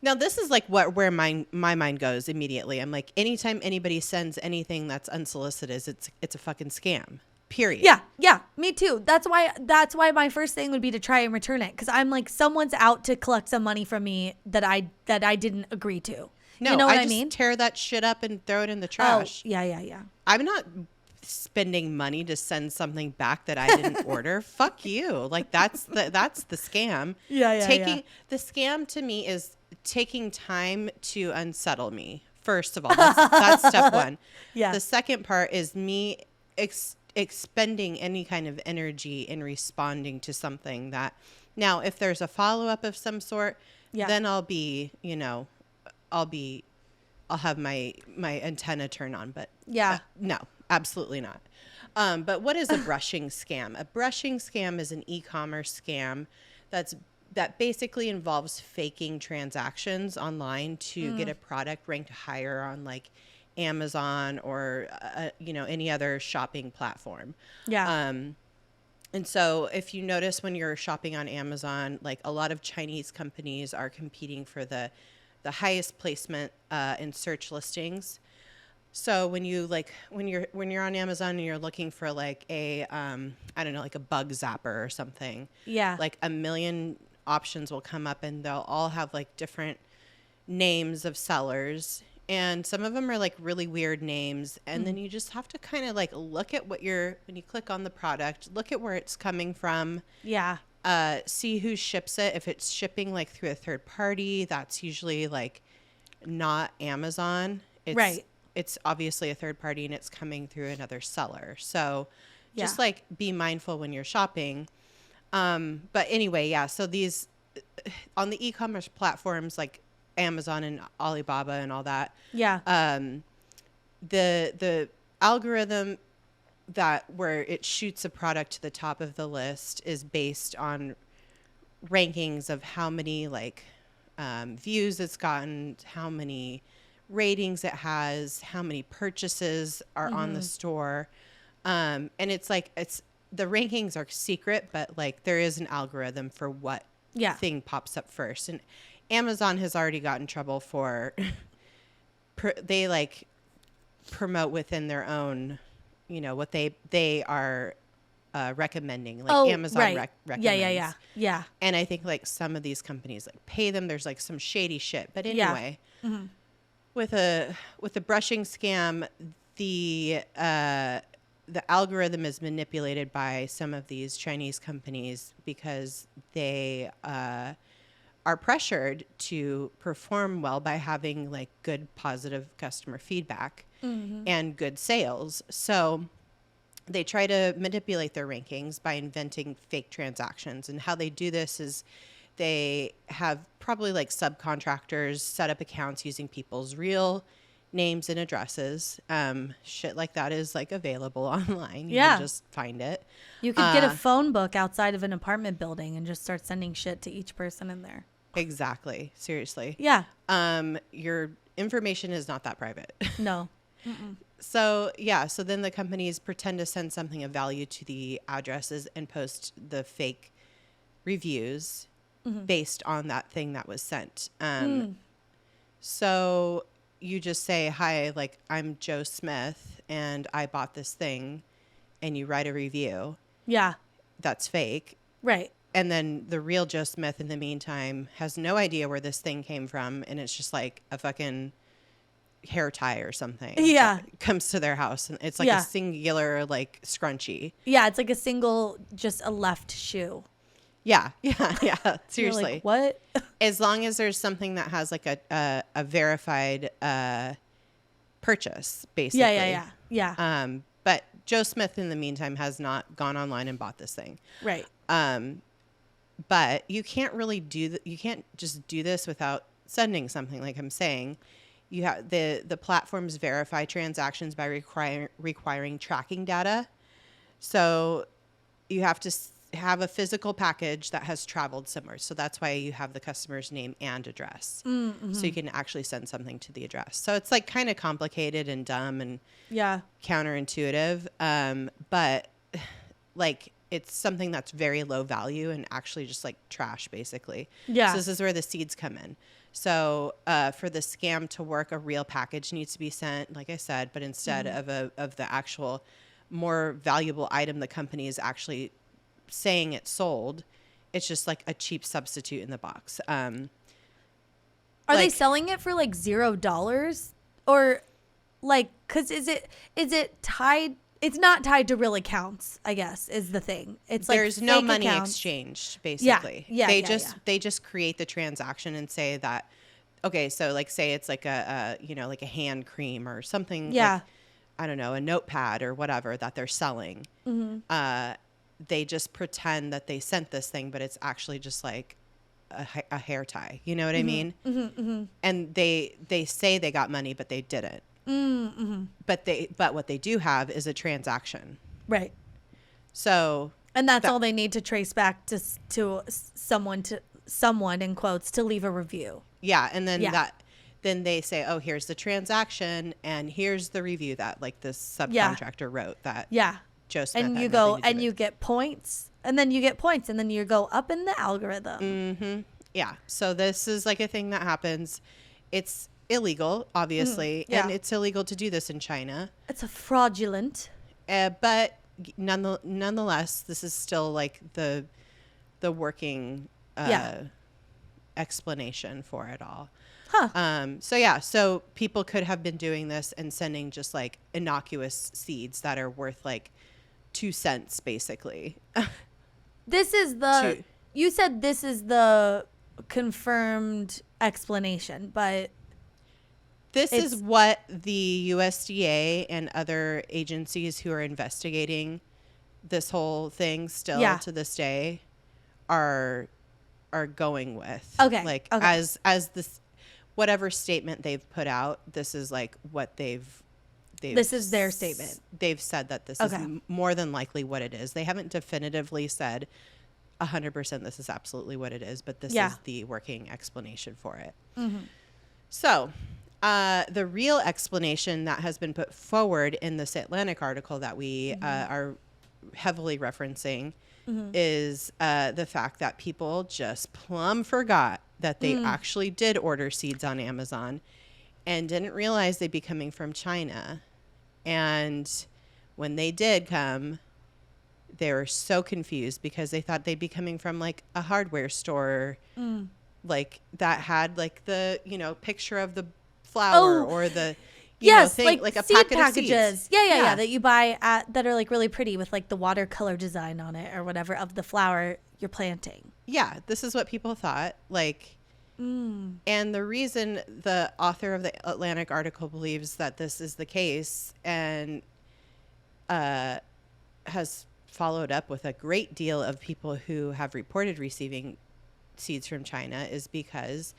Now, this is like where my mind goes immediately. I'm like, anytime anybody sends anything that's unsolicited, it's a fucking scam. Period. Yeah, me too. That's why my first thing would be to try and return it, because I'm like, someone's out to collect some money from me that I didn't agree to. No, you know what I I mean? Tear that shit up and throw it in the trash. Oh, yeah. I'm not spending money to send something back that I didn't order. Fuck you. Like that's the scam. Yeah. The scam to me is taking time to unsettle me. First of all, that's step one. Yeah. The second part is me expending any kind of energy in responding to something that, now if there's a follow-up of some sort, then I'll be, I'll have my antenna turn on, but no, absolutely not. But what is a brushing scam? A brushing scam is an e-commerce scam that basically involves faking transactions online to get a product ranked higher on like Amazon or any other shopping platform. Yeah. And so if you notice when you're shopping on Amazon, like a lot of Chinese companies are competing for the highest placement in search listings. So when you're on Amazon and you're looking for like a I don't know, like a bug zapper or something, Yeah. like a million options will come up and they'll all have like different names of sellers, and some of them are like really weird names, and then you just have to kind of like look at when you click on the product, look at where it's coming from. Yeah. See who ships it. If it's shipping like through a third party, that's usually like not Amazon. Right. It's obviously a third party and it's coming through another seller. So just Yeah. like be mindful when you're shopping. But anyway, yeah. So these on the e-commerce platforms like Amazon and Alibaba and all that, Yeah. the algorithm where it shoots a product to the top of the list is based on rankings of how many like views it's gotten, how many ratings it has, how many purchases are on the store. And it's the rankings are secret, but like there is an algorithm for what thing pops up first. And Amazon has already got in trouble for they like promote within their own, what they are recommending, like Amazon recommends. Yeah. And I think like some of these companies like pay them. There's like some shady shit. But anyway, with a brushing scam, the algorithm is manipulated by some of these Chinese companies because they are pressured to perform well by having like good positive customer feedback and good sales. So they try to manipulate their rankings by inventing fake transactions. And how they do this is they have probably like subcontractors set up accounts using people's real names and addresses. Shit like that is like available online. You can just find it. You could get a phone book outside of an apartment building and just start sending shit to each person in there. Exactly. Seriously. Yeah. Your information is not that private. No. So then the companies pretend to send something of value to the addresses and post the fake reviews based on that thing that was sent. So you just say, hi, like I'm Joe Smith and I bought this thing, and you write a review. Yeah. That's fake. Right. And then the real Joe Smith in the meantime has no idea where this thing came from, and it's just like a fucking hair tie or something. Yeah. Comes to their house, and it's like a singular like scrunchie. Yeah, it's like just a left shoe. Yeah. Seriously. You're like, what? As long as there's something that has like a verified purchase, basically. Yeah. But Joe Smith in the meantime has not gone online and bought this thing. Right. But you can't really you can't just do this without sending something, like I'm saying. You have the platforms verify transactions by requiring tracking data. So you have to have a physical package that has traveled somewhere. So that's why you have the customer's name and address. So you can actually send something to the address. So it's like kind of complicated and dumb and counterintuitive. But like it's something that's very low value and actually just like trash, basically. Yeah. So this is where the seeds come in. So for the scam to work, a real package needs to be sent, like I said, but instead of the actual more valuable item the company is actually saying it sold, it's just like a cheap substitute in the box. Are they selling it for like $0 or like, cause is it tied? It's not tied to real accounts, I guess, is the thing. It's like there's no money exchanged, basically. They just create the transaction and say that, okay, so like say it's like like a hand cream or something. Yeah. Like, I don't know, a notepad or whatever that they're selling. They just pretend that they sent this thing, but it's actually just like a hair tie. You know what I mean? And they say they got money, but they didn't. But what they do have is a transaction. Right. So, and that's all they need to trace back to someone in quotes to leave a review. Yeah, and then then they say, "Oh, here's the transaction, and here's the review that like this subcontractor wrote that." Yeah. Joe Smith And had you nothing go to do and with. you get points, and then you get points, and then you go up in the algorithm. Mm-hmm. Yeah. So this is like a thing that happens. It's illegal, obviously, and it's illegal to do this in China. It's a fraudulent. But nonetheless, this is still like the working explanation for it all. Huh. So people could have been doing this and sending just like innocuous seeds that are worth like 2 cents basically. This is you said this is the confirmed explanation, but this is what the USDA and other agencies who are investigating this whole thing still to this day are going with. Okay. As this whatever statement they've put out, this is like what they've this is their statement. They've said that this is more than likely what it is. They haven't definitively said 100% this is absolutely what it is, but this is the working explanation for it. Mm-hmm. So the real explanation that has been put forward in this Atlantic article that we are heavily referencing is the fact that people just plumb forgot that they actually did order seeds on Amazon and didn't realize they'd be coming from China. And when they did come, they were so confused because they thought they'd be coming from like a hardware store, like that had like the, picture of the flower or the, thing, like a seed packet packages. Of seeds. Yeah. That you buy that are like really pretty with like the watercolor design on it or whatever of the flower you're planting. Yeah. This is what people thought. And the reason the author of the Atlantic article believes that this is the case and has followed up with a great deal of people who have reported receiving seeds from China is because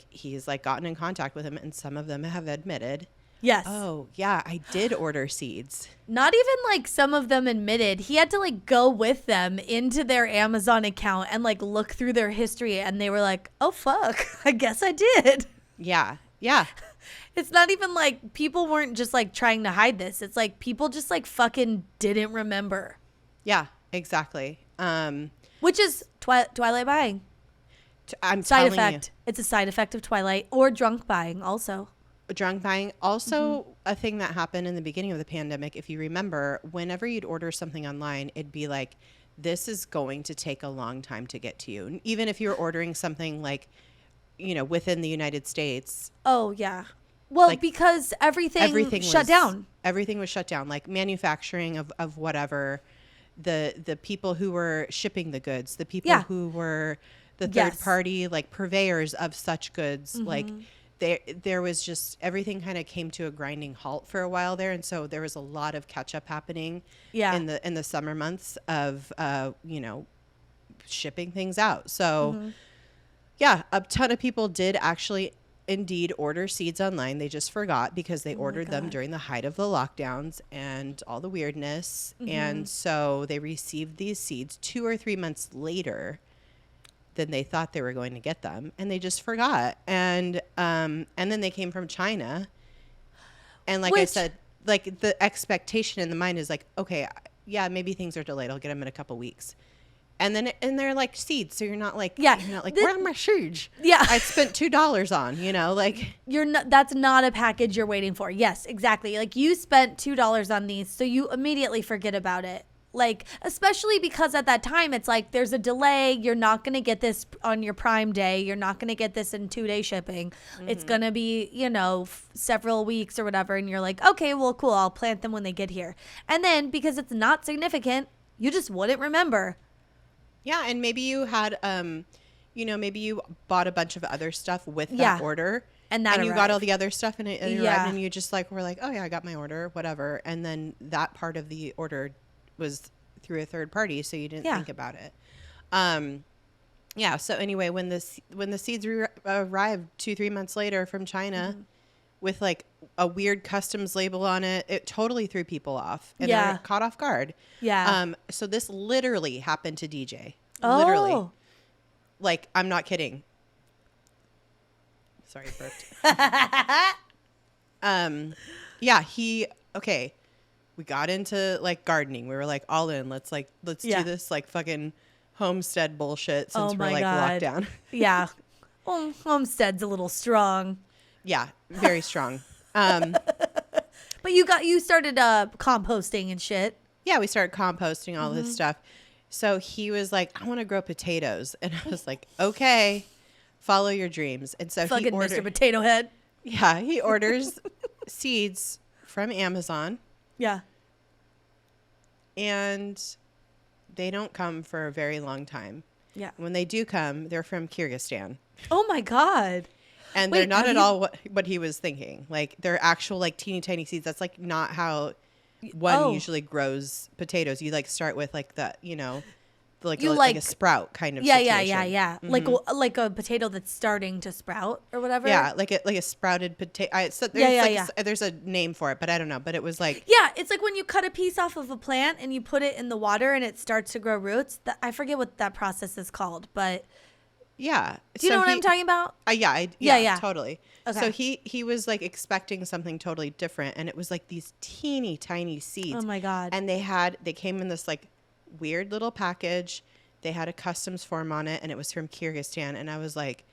he's gotten in contact with them and some of them have admitted, yes, oh yeah, I did order seeds. Not even some of them admitted. He had to go with them into their Amazon account and look through their history, and they were like, oh fuck, I guess I did. Yeah. It's not even people weren't just trying to hide this. It's people just fucking didn't remember. Yeah, exactly. Which is Twilight buying. I'm side telling effect. You. It's a side effect of Twilight, or drunk buying also. Drunk buying. Also a thing that happened in the beginning of the pandemic. If you remember, whenever you'd order something online, it'd be like, this is going to take a long time to get to you. And even if you're ordering something within the United States. Oh, yeah. Well, because everything shut down. Everything was shut down, manufacturing of whatever, the people who were shipping the goods, the people who were the third party purveyors of such goods, there was just everything kind of came to a grinding halt for a while there, and so there was a lot of catch up happening in the summer months of shipping things out. So a ton of people did actually indeed order seeds online. They just forgot because they ordered them during the height of the lockdowns and all the weirdness. And so they received these seeds 2 or 3 months later than they thought they were going to get them. And they just forgot. And then they came from China. And I said, the expectation in the mind is okay, yeah, maybe things are delayed. I'll get them in a couple weeks. And then they're seeds, so you're not you're not where are my seeds? Yeah, I spent $2 on, you're not. That's not a package you're waiting for. Yes, exactly. You spent $2 on these, so you immediately forget about it. Especially because at that time it's there's a delay. You're not gonna get this on your Prime Day. You're not gonna get this in 2-day shipping. It's gonna be several weeks or whatever. And you're okay, well, cool. I'll plant them when they get here. And then because it's not significant, you just wouldn't remember. Yeah, and maybe you had, maybe you bought a bunch of other stuff with that order. And you got all the other stuff and it arrived and you just were oh yeah, I got my order, whatever. And then that part of the order was through a third party, so you didn't think about it. So anyway, when the seeds arrived 2-3 months later from China, with like a weird customs label on it. It totally threw people off and Yeah. they're caught off guard. Yeah. So this literally happened to DJ. Oh. Literally. Like, I'm not kidding. Sorry, burped. Yeah, okay. We got into like gardening. We were like all in. Let's do this like fucking homestead bullshit since we're like locked down. Yeah. Oh, homestead's a little strong. Yeah, very strong. But you started composting and shit. Yeah, we started composting all this stuff. So he was like, I want to grow potatoes. And I was like, okay, follow your dreams. And so Fucking he ordered, Mr. Potato Head. Yeah, he orders seeds from Amazon. Yeah. And they don't come for a very long time. Yeah. When they do come, they're from Kyrgyzstan. Oh my God. And they're not at all what he was thinking. Like, they're actual like teeny tiny seeds. That's like not how one usually grows potatoes. You like start with like the, like a sprout kind of situation. Yeah. Like a potato that's starting to sprout or whatever. Yeah, like a sprouted potato. There's a name for it, but I don't know. But it was like, yeah, it's like when you cut a piece off of a plant and you put it in the water and it starts to grow roots. I forget what that process is called, but yeah. Do you know what I'm talking about? Yeah, totally. Okay. So he was like expecting something totally different, and it was like these teeny tiny seeds. Oh my God. And they came in this like weird little package. They had a customs form on it, and it was from Kyrgyzstan. And I was like,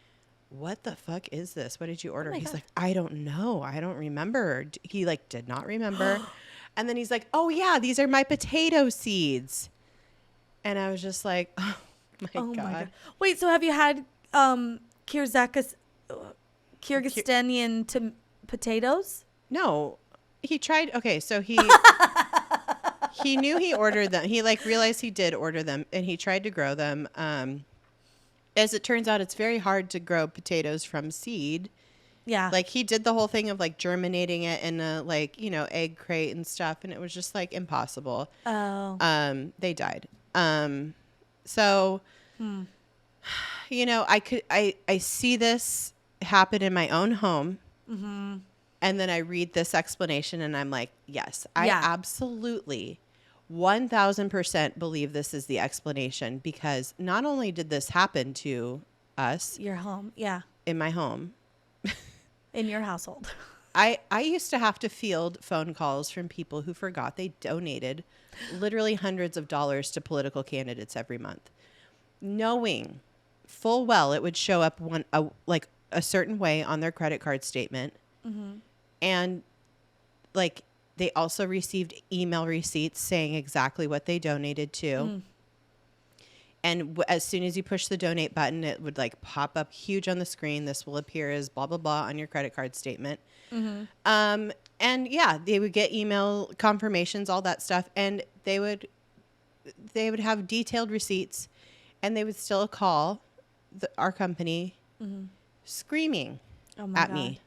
what the fuck is this? What did you order? He's like, I don't know. I don't remember. He like did not remember. And then he's like, oh yeah, these are my potato seeds. And I was just like, oh my God. Wait, so have you had Kyrgyzstanian potatoes? No, he tried. Okay, so he he knew he ordered them. He like realized he did order them, and he tried to grow them. As it turns out, it's very hard to grow potatoes from seed. Yeah. Like he did the whole thing of like germinating it in a like, egg crate and stuff, and it was just like impossible. Oh. They died. So I see this happen in my own home. Mm-hmm. And then I read this explanation and I'm like, yes, I absolutely 1000% believe this is the explanation, because not only did this happen to us. Your home. Yeah. In my home. In your household. I used to have to field phone calls from people who forgot they donated literally hundreds of dollars to political candidates every month, knowing full well it would show up a certain way on their credit card statement. Mm-hmm. And like they also received email receipts saying exactly what they donated to. Mm. And as soon as you push the donate button, it would like pop up huge on the screen. This will appear as blah, blah, blah on your credit card statement. Mm-hmm. And yeah, they would get email confirmations, all that stuff. And they would have detailed receipts, and they would still call our company screaming at me.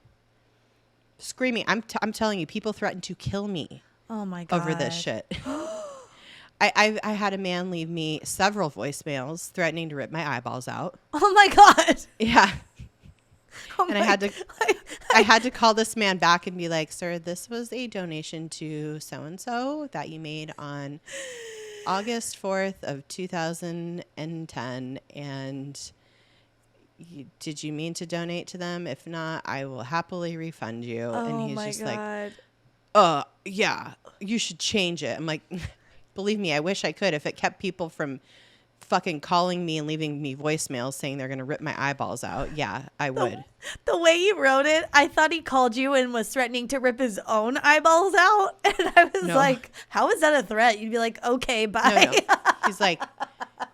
Screaming. I'm telling you, people threatened to kill me. Oh my God. Over this shit. I had a man leave me several voicemails threatening to rip my eyeballs out. Oh my God. Yeah. And I had to call this man back and be like, sir, this was a donation to so-and-so that you made on August 4th of 2010. And did you mean to donate to them? If not, I will happily refund you. Oh, and he's my just God. like, yeah, you should change it. I'm like, believe me, I wish I could. If it kept people from fucking calling me and leaving me voicemails saying they're going to rip my eyeballs out, yeah, I would. The way he wrote it, I thought he called you and was threatening to rip his own eyeballs out. And I was like, how is that a threat? You'd be like, okay, bye. No. He's like,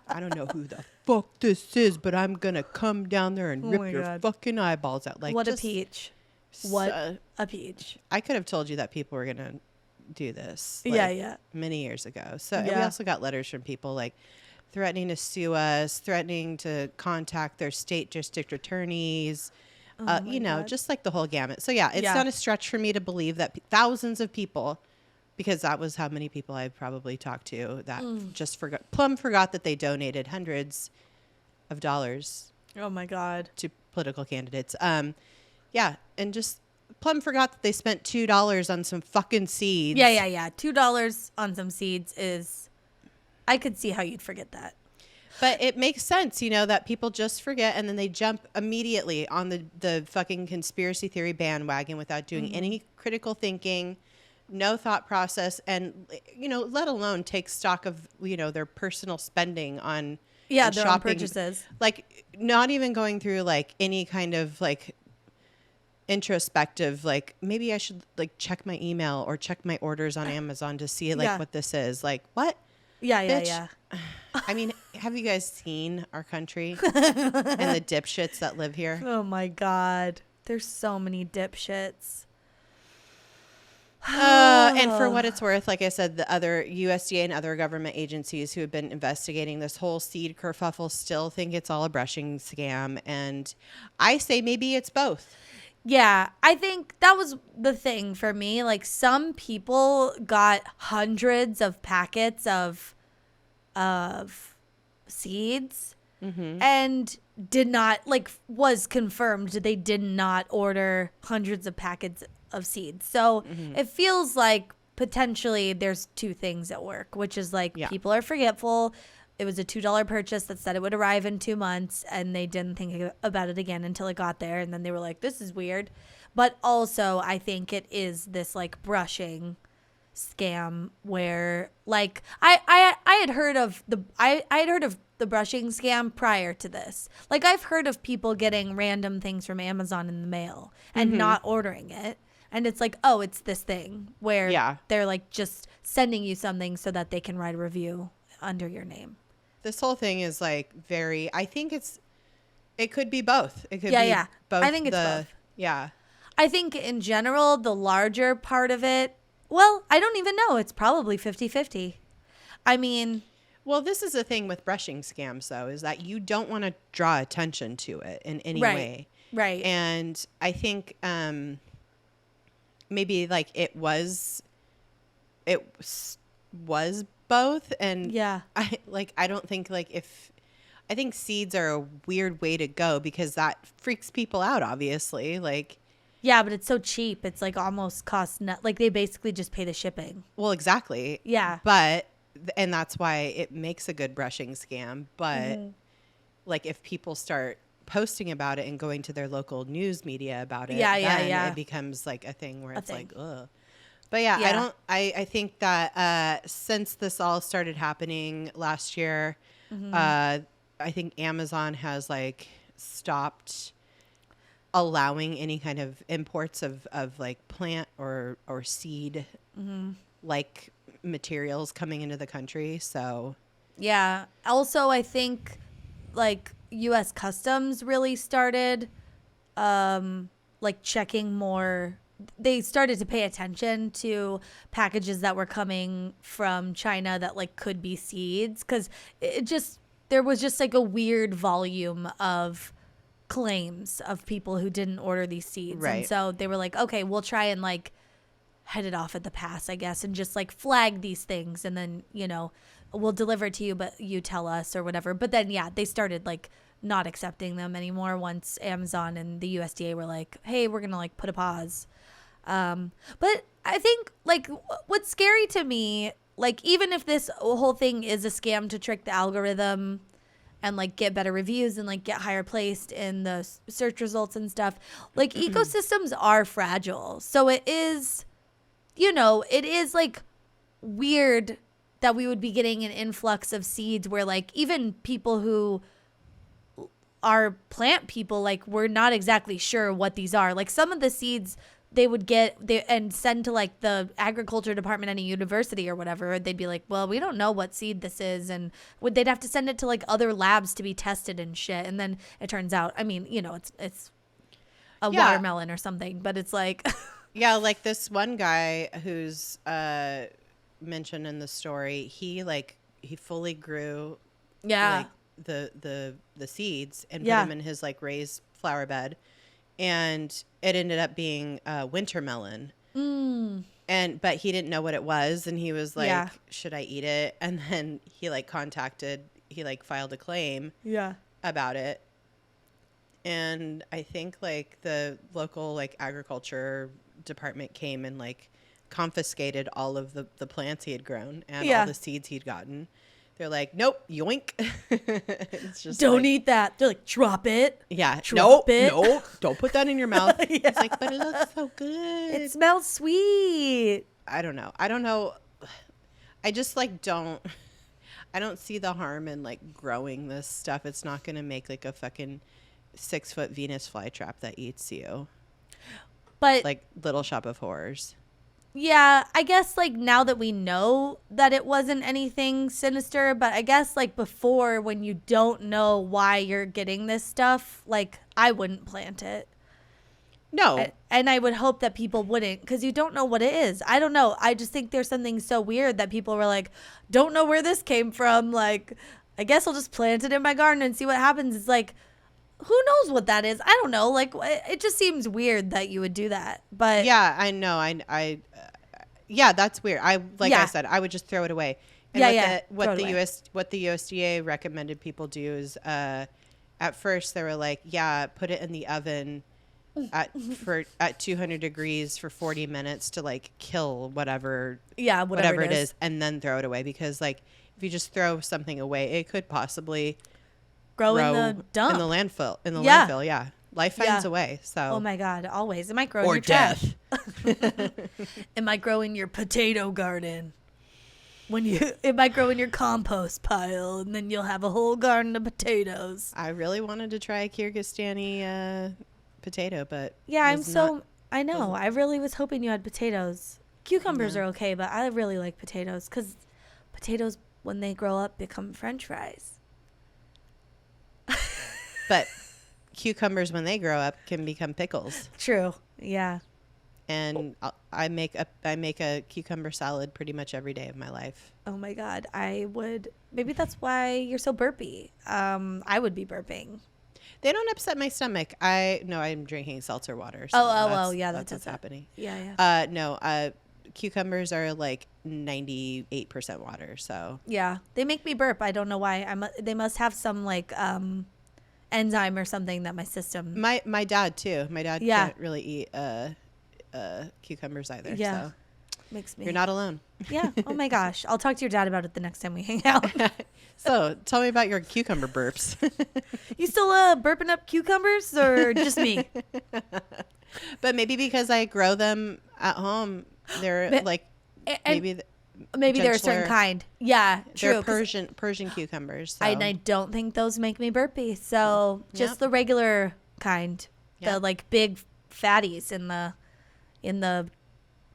I don't know who the fuck this is, but I'm going to come down there and rip your fucking eyeballs out. Like, what a peach. What a peach. I could have told you that people were going to do this. Many years ago. So we also got letters from people like threatening to sue us, threatening to contact their state district attorneys, God. Just like the whole gamut. So it's not a stretch for me to believe that thousands of people, because that was how many people I probably talked to that just forgot that they donated hundreds of dollars. Oh my God. To political candidates. And just Plum forgot that they spent $2 on some fucking seeds. Yeah. $2 on some seeds is, I could see how you'd forget that. But it makes sense, you know, that people just forget and then they jump immediately on the fucking conspiracy theory bandwagon without doing any critical thinking, no thought process, and, you know, let alone take stock of, you know, their personal spending on their shopping. own purchases. Like, not even going through, like, any kind of, like, introspective, like, maybe I should, like, check my email or check my orders on Amazon to see, like, what this is. Like, what? Yeah. I mean, have you guys seen our country and the dipshits that live here? Oh my God. There's so many dipshits. And for what it's worth, like I said, the other USDA and other government agencies who have been investigating this whole seed kerfuffle still think it's all a brushing scam. And I say maybe it's both. Yeah, I think that was the thing for me. Like, some people got hundreds of packets of seeds and did not, like, was confirmed they did not order hundreds of packets of seeds. So it feels like potentially there's two things at work, which is like people are forgetful. It was a $2 purchase that said it would arrive in 2 months, and they didn't think about it again until it got there, and then they were like, this is weird. But also, I think it is this, like, brushing scam where, like, I had heard of I had heard of the brushing scam prior to this. Like, I've heard of people getting random things from Amazon in the mail and not ordering it. And it's like, oh, it's this thing where they're, like, just sending you something so that they can write a review under your name. This whole thing is, like, very, I think it could be both. It could be both. I think it's both. Yeah. I think in general, the larger part of it, well, I don't even know. It's probably 50-50. I mean, well, this is the thing with brushing scams, though, is that you don't want to draw attention to it in any way. Right. And I think maybe, like, it was both. And I don't think, like, I think seeds are a weird way to go because that freaks people out, obviously. Like, yeah, but it's so cheap. It's, like, almost costs like, they basically just pay the shipping. Well, exactly. Yeah. But, and that's why it makes a good brushing scam. But like, if people start posting about it and going to their local news media about it, then it becomes, like, a thing where it's like, ugh. But I think that since this all started happening last year, I think Amazon has, like, stopped allowing any kind of imports of like, plant or seed like materials coming into the country. So yeah. Also, I think, like, U.S. Customs really started like, checking more. They started to pay attention to packages that were coming from China that, like, could be seeds, because there was just, like, a weird volume of claims of people who didn't order these seeds. Right. And so they were like, okay, we'll try and, like, head it off at the pass, I guess, and just, like, flag these things, and then, you know, we'll deliver it to you, but you tell us or whatever. But then, they started, like, not accepting them anymore once Amazon and the USDA were like, hey, we're gonna, like, put a pause. But I think, like, what's scary to me, like, even if this whole thing is a scam to trick the algorithm and, like, get better reviews and, like, get higher placed in the search results and stuff, like, ecosystems are fragile. So it is, you know, it is, like, weird that we would be getting an influx of seeds where, like, even people who are plant people, like, we're not exactly sure what these are. Like, some of the seeds they would get and send to, like, the agriculture department at a university or whatever. They'd be like, well, we don't know what seed this is. And they'd have to send it to, like, other labs to be tested and shit. And then it turns out, I mean, you know, it's a watermelon or something, but it's like, yeah, like, this one guy who's mentioned in the story, he fully grew like the seeds and put them in his, like, raised flower bed. And it ended up being winter melon. But he didn't know what it was. And he was like, should I eat it? And then he, like, filed a claim about it. And I think like the local like agriculture department came and like confiscated all of the plants he had grown and all the seeds he'd gotten. They're like, nope, yoink. It's just don't like, eat that. They're like, drop it. yeah, Drop nope, it. nope, don't put that in your mouth. Yeah. It's like, but it looks so good. It smells sweet. I don't know. I just like I don't see the harm in like growing this stuff. It's not going to make like a fucking 6-foot Venus flytrap that eats you. But Like Little Shop of Horrors. yeah, I guess like now that we know that it wasn't anything sinister, but I guess like before when you don't know why you're getting this stuff, like I wouldn't plant it. No. And I would hope that people wouldn't because you don't know what it is. I don't know. I just think there's something so weird that people were like, don't know where this came from. Like, I guess I'll just plant it in my garden and see what happens. It's like, who knows what that is? I don't know. Like, it just seems weird that you would do that. But yeah, I know. Yeah, that's weird. I said, I would just throw it away. And what the USDA recommended people do is, at first they were like, yeah, put it in the oven at 200 degrees for 40 minutes to like kill whatever it is, and then throw it away, because like if you just throw something away, it could possibly grow in the dump, in the landfill. Landfill, yeah. Life finds a way. So. Oh my God, always. It might grow in or your death. trash. It might grow in your potato garden. It might grow in your compost pile, and then you'll have a whole garden of potatoes. I really wanted to try a Kyrgyzstani potato, but I know. I really was hoping you had potatoes. Cucumbers are okay, but I really like potatoes because potatoes, when they grow up, become French fries. But cucumbers, when they grow up, can become pickles. True. Yeah. And I make a cucumber salad pretty much every day of my life. Oh my God. Maybe that's why you're so burpy. I would be burping. They don't upset my stomach. I'm drinking seltzer water. So that's what's happening. Yeah. Cucumbers are like 98% water. So yeah, they make me burp. I don't know why. They must have some like enzyme or something that my system. My dad too. My dad can't really eat cucumbers either. Yeah, so makes me. You're not alone. Yeah. Oh my gosh. I'll talk to your dad about it the next time we hang out. So tell me about your cucumber burps. You still burping up cucumbers or just me? But maybe because I grow them at home, they're like maybe they're a certain kind. Yeah, true. They're Persian cucumbers. So. And I don't think those make me burpy. So just the regular kind, the like big fatties in the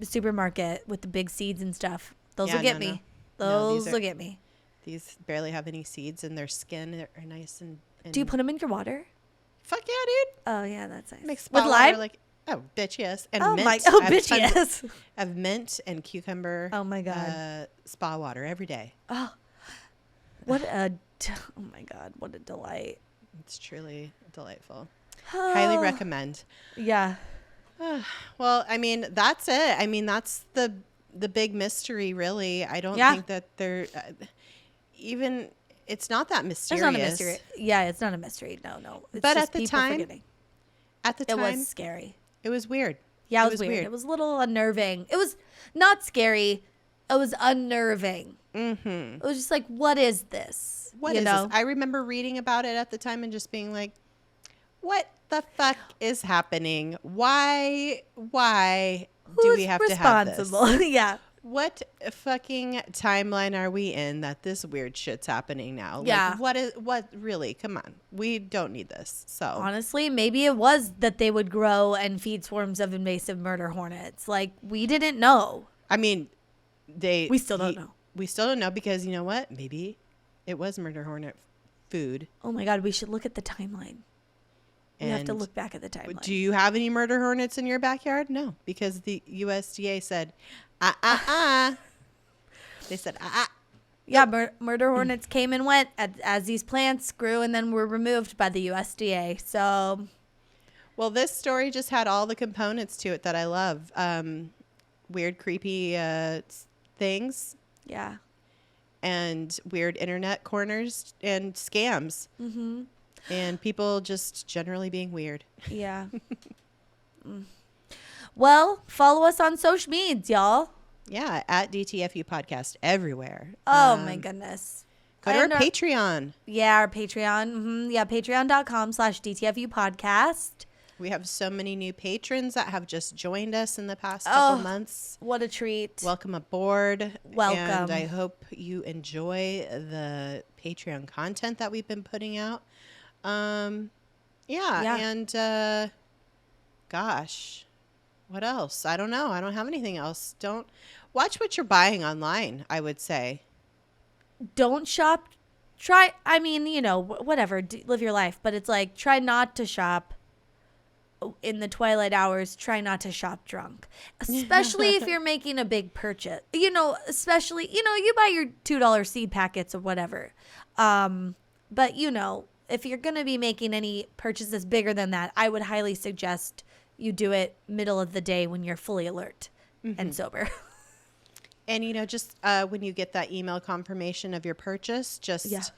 supermarket with the big seeds and stuff. Those will get me. Those will get me. These barely have any seeds, and their skin are nice and. Do you put them in your water? Fuck yeah, dude. Oh yeah, that's nice. Mix with lime. Bitch, yes. And oh mint. Bitch, yes. I have mint and cucumber. Oh my God. Spa water every day. Oh, oh my God, what a delight. It's truly delightful. Highly recommend. Yeah. Well, I mean, that's it. I mean, that's the big mystery, really. I don't think that they're even. It's not that mysterious. It's not a mystery. Yeah, it's not a mystery. No. It's but just at the time, it was scary. It was weird. Yeah, it was weird. It was a little unnerving. It was not scary. It was unnerving. Mm-hmm. It was just like, what is this? What is this? I remember reading about it at the time and just being like, what the fuck is happening? Why do we have to have this? Yeah. What fucking timeline are we in that this weird shit's happening now? Yeah. Like, what really? Come on. We don't need this. So honestly, maybe it was that they would grow and feed swarms of invasive murder hornets. Like, we didn't know. I mean, we still don't know. We still don't know because you know what? Maybe it was murder hornet food. Oh my God, we should look at the timeline. We have to look back at the timeline. Do you have any murder hornets in your backyard? No, because the USDA said, They said, Yeah, murder hornets came and went as these plants grew and then were removed by the USDA. So, well, this story just had all the components to it that I love. Weird, creepy things. Yeah. And weird internet corners and scams. Mm-hmm. And people just generally being weird. Yeah. Well, follow us on social medias, y'all. Yeah, at DTFU podcast everywhere. Oh my goodness. Go to our And Patreon. Yeah, our Patreon. Yeah, patreon.com/DTFU podcast. We have so many new patrons that have just joined us in the past couple months. What a treat. Welcome aboard. Welcome. And I hope you enjoy the Patreon content that we've been putting out. Yeah. And gosh, what else? I don't know. I don't have anything else. Don't watch what you're buying online, I would say. Don't shop. Try, I mean, whatever. Live your life. But it's like, try not to shop in the twilight hours. Try not to shop drunk, especially if you're making a big purchase, especially, you buy your $2 seed packets or whatever. But if you're going to be making any purchases bigger than that, I would highly suggest you do it middle of the day when you're fully alert and sober. And, just when you get that email confirmation of your purchase, just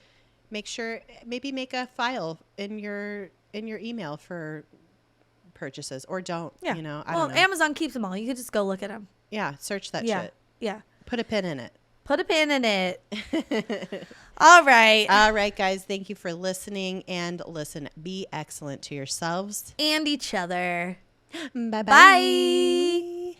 make sure, maybe make a file in your email for purchases, or don't. I don't know. Amazon keeps them all. You could just go look at them. Yeah, search that shit. Yeah. Put a pin in it. All right, guys. Thank you for listening. And listen, be excellent to yourselves and each other. Bye-bye. Bye.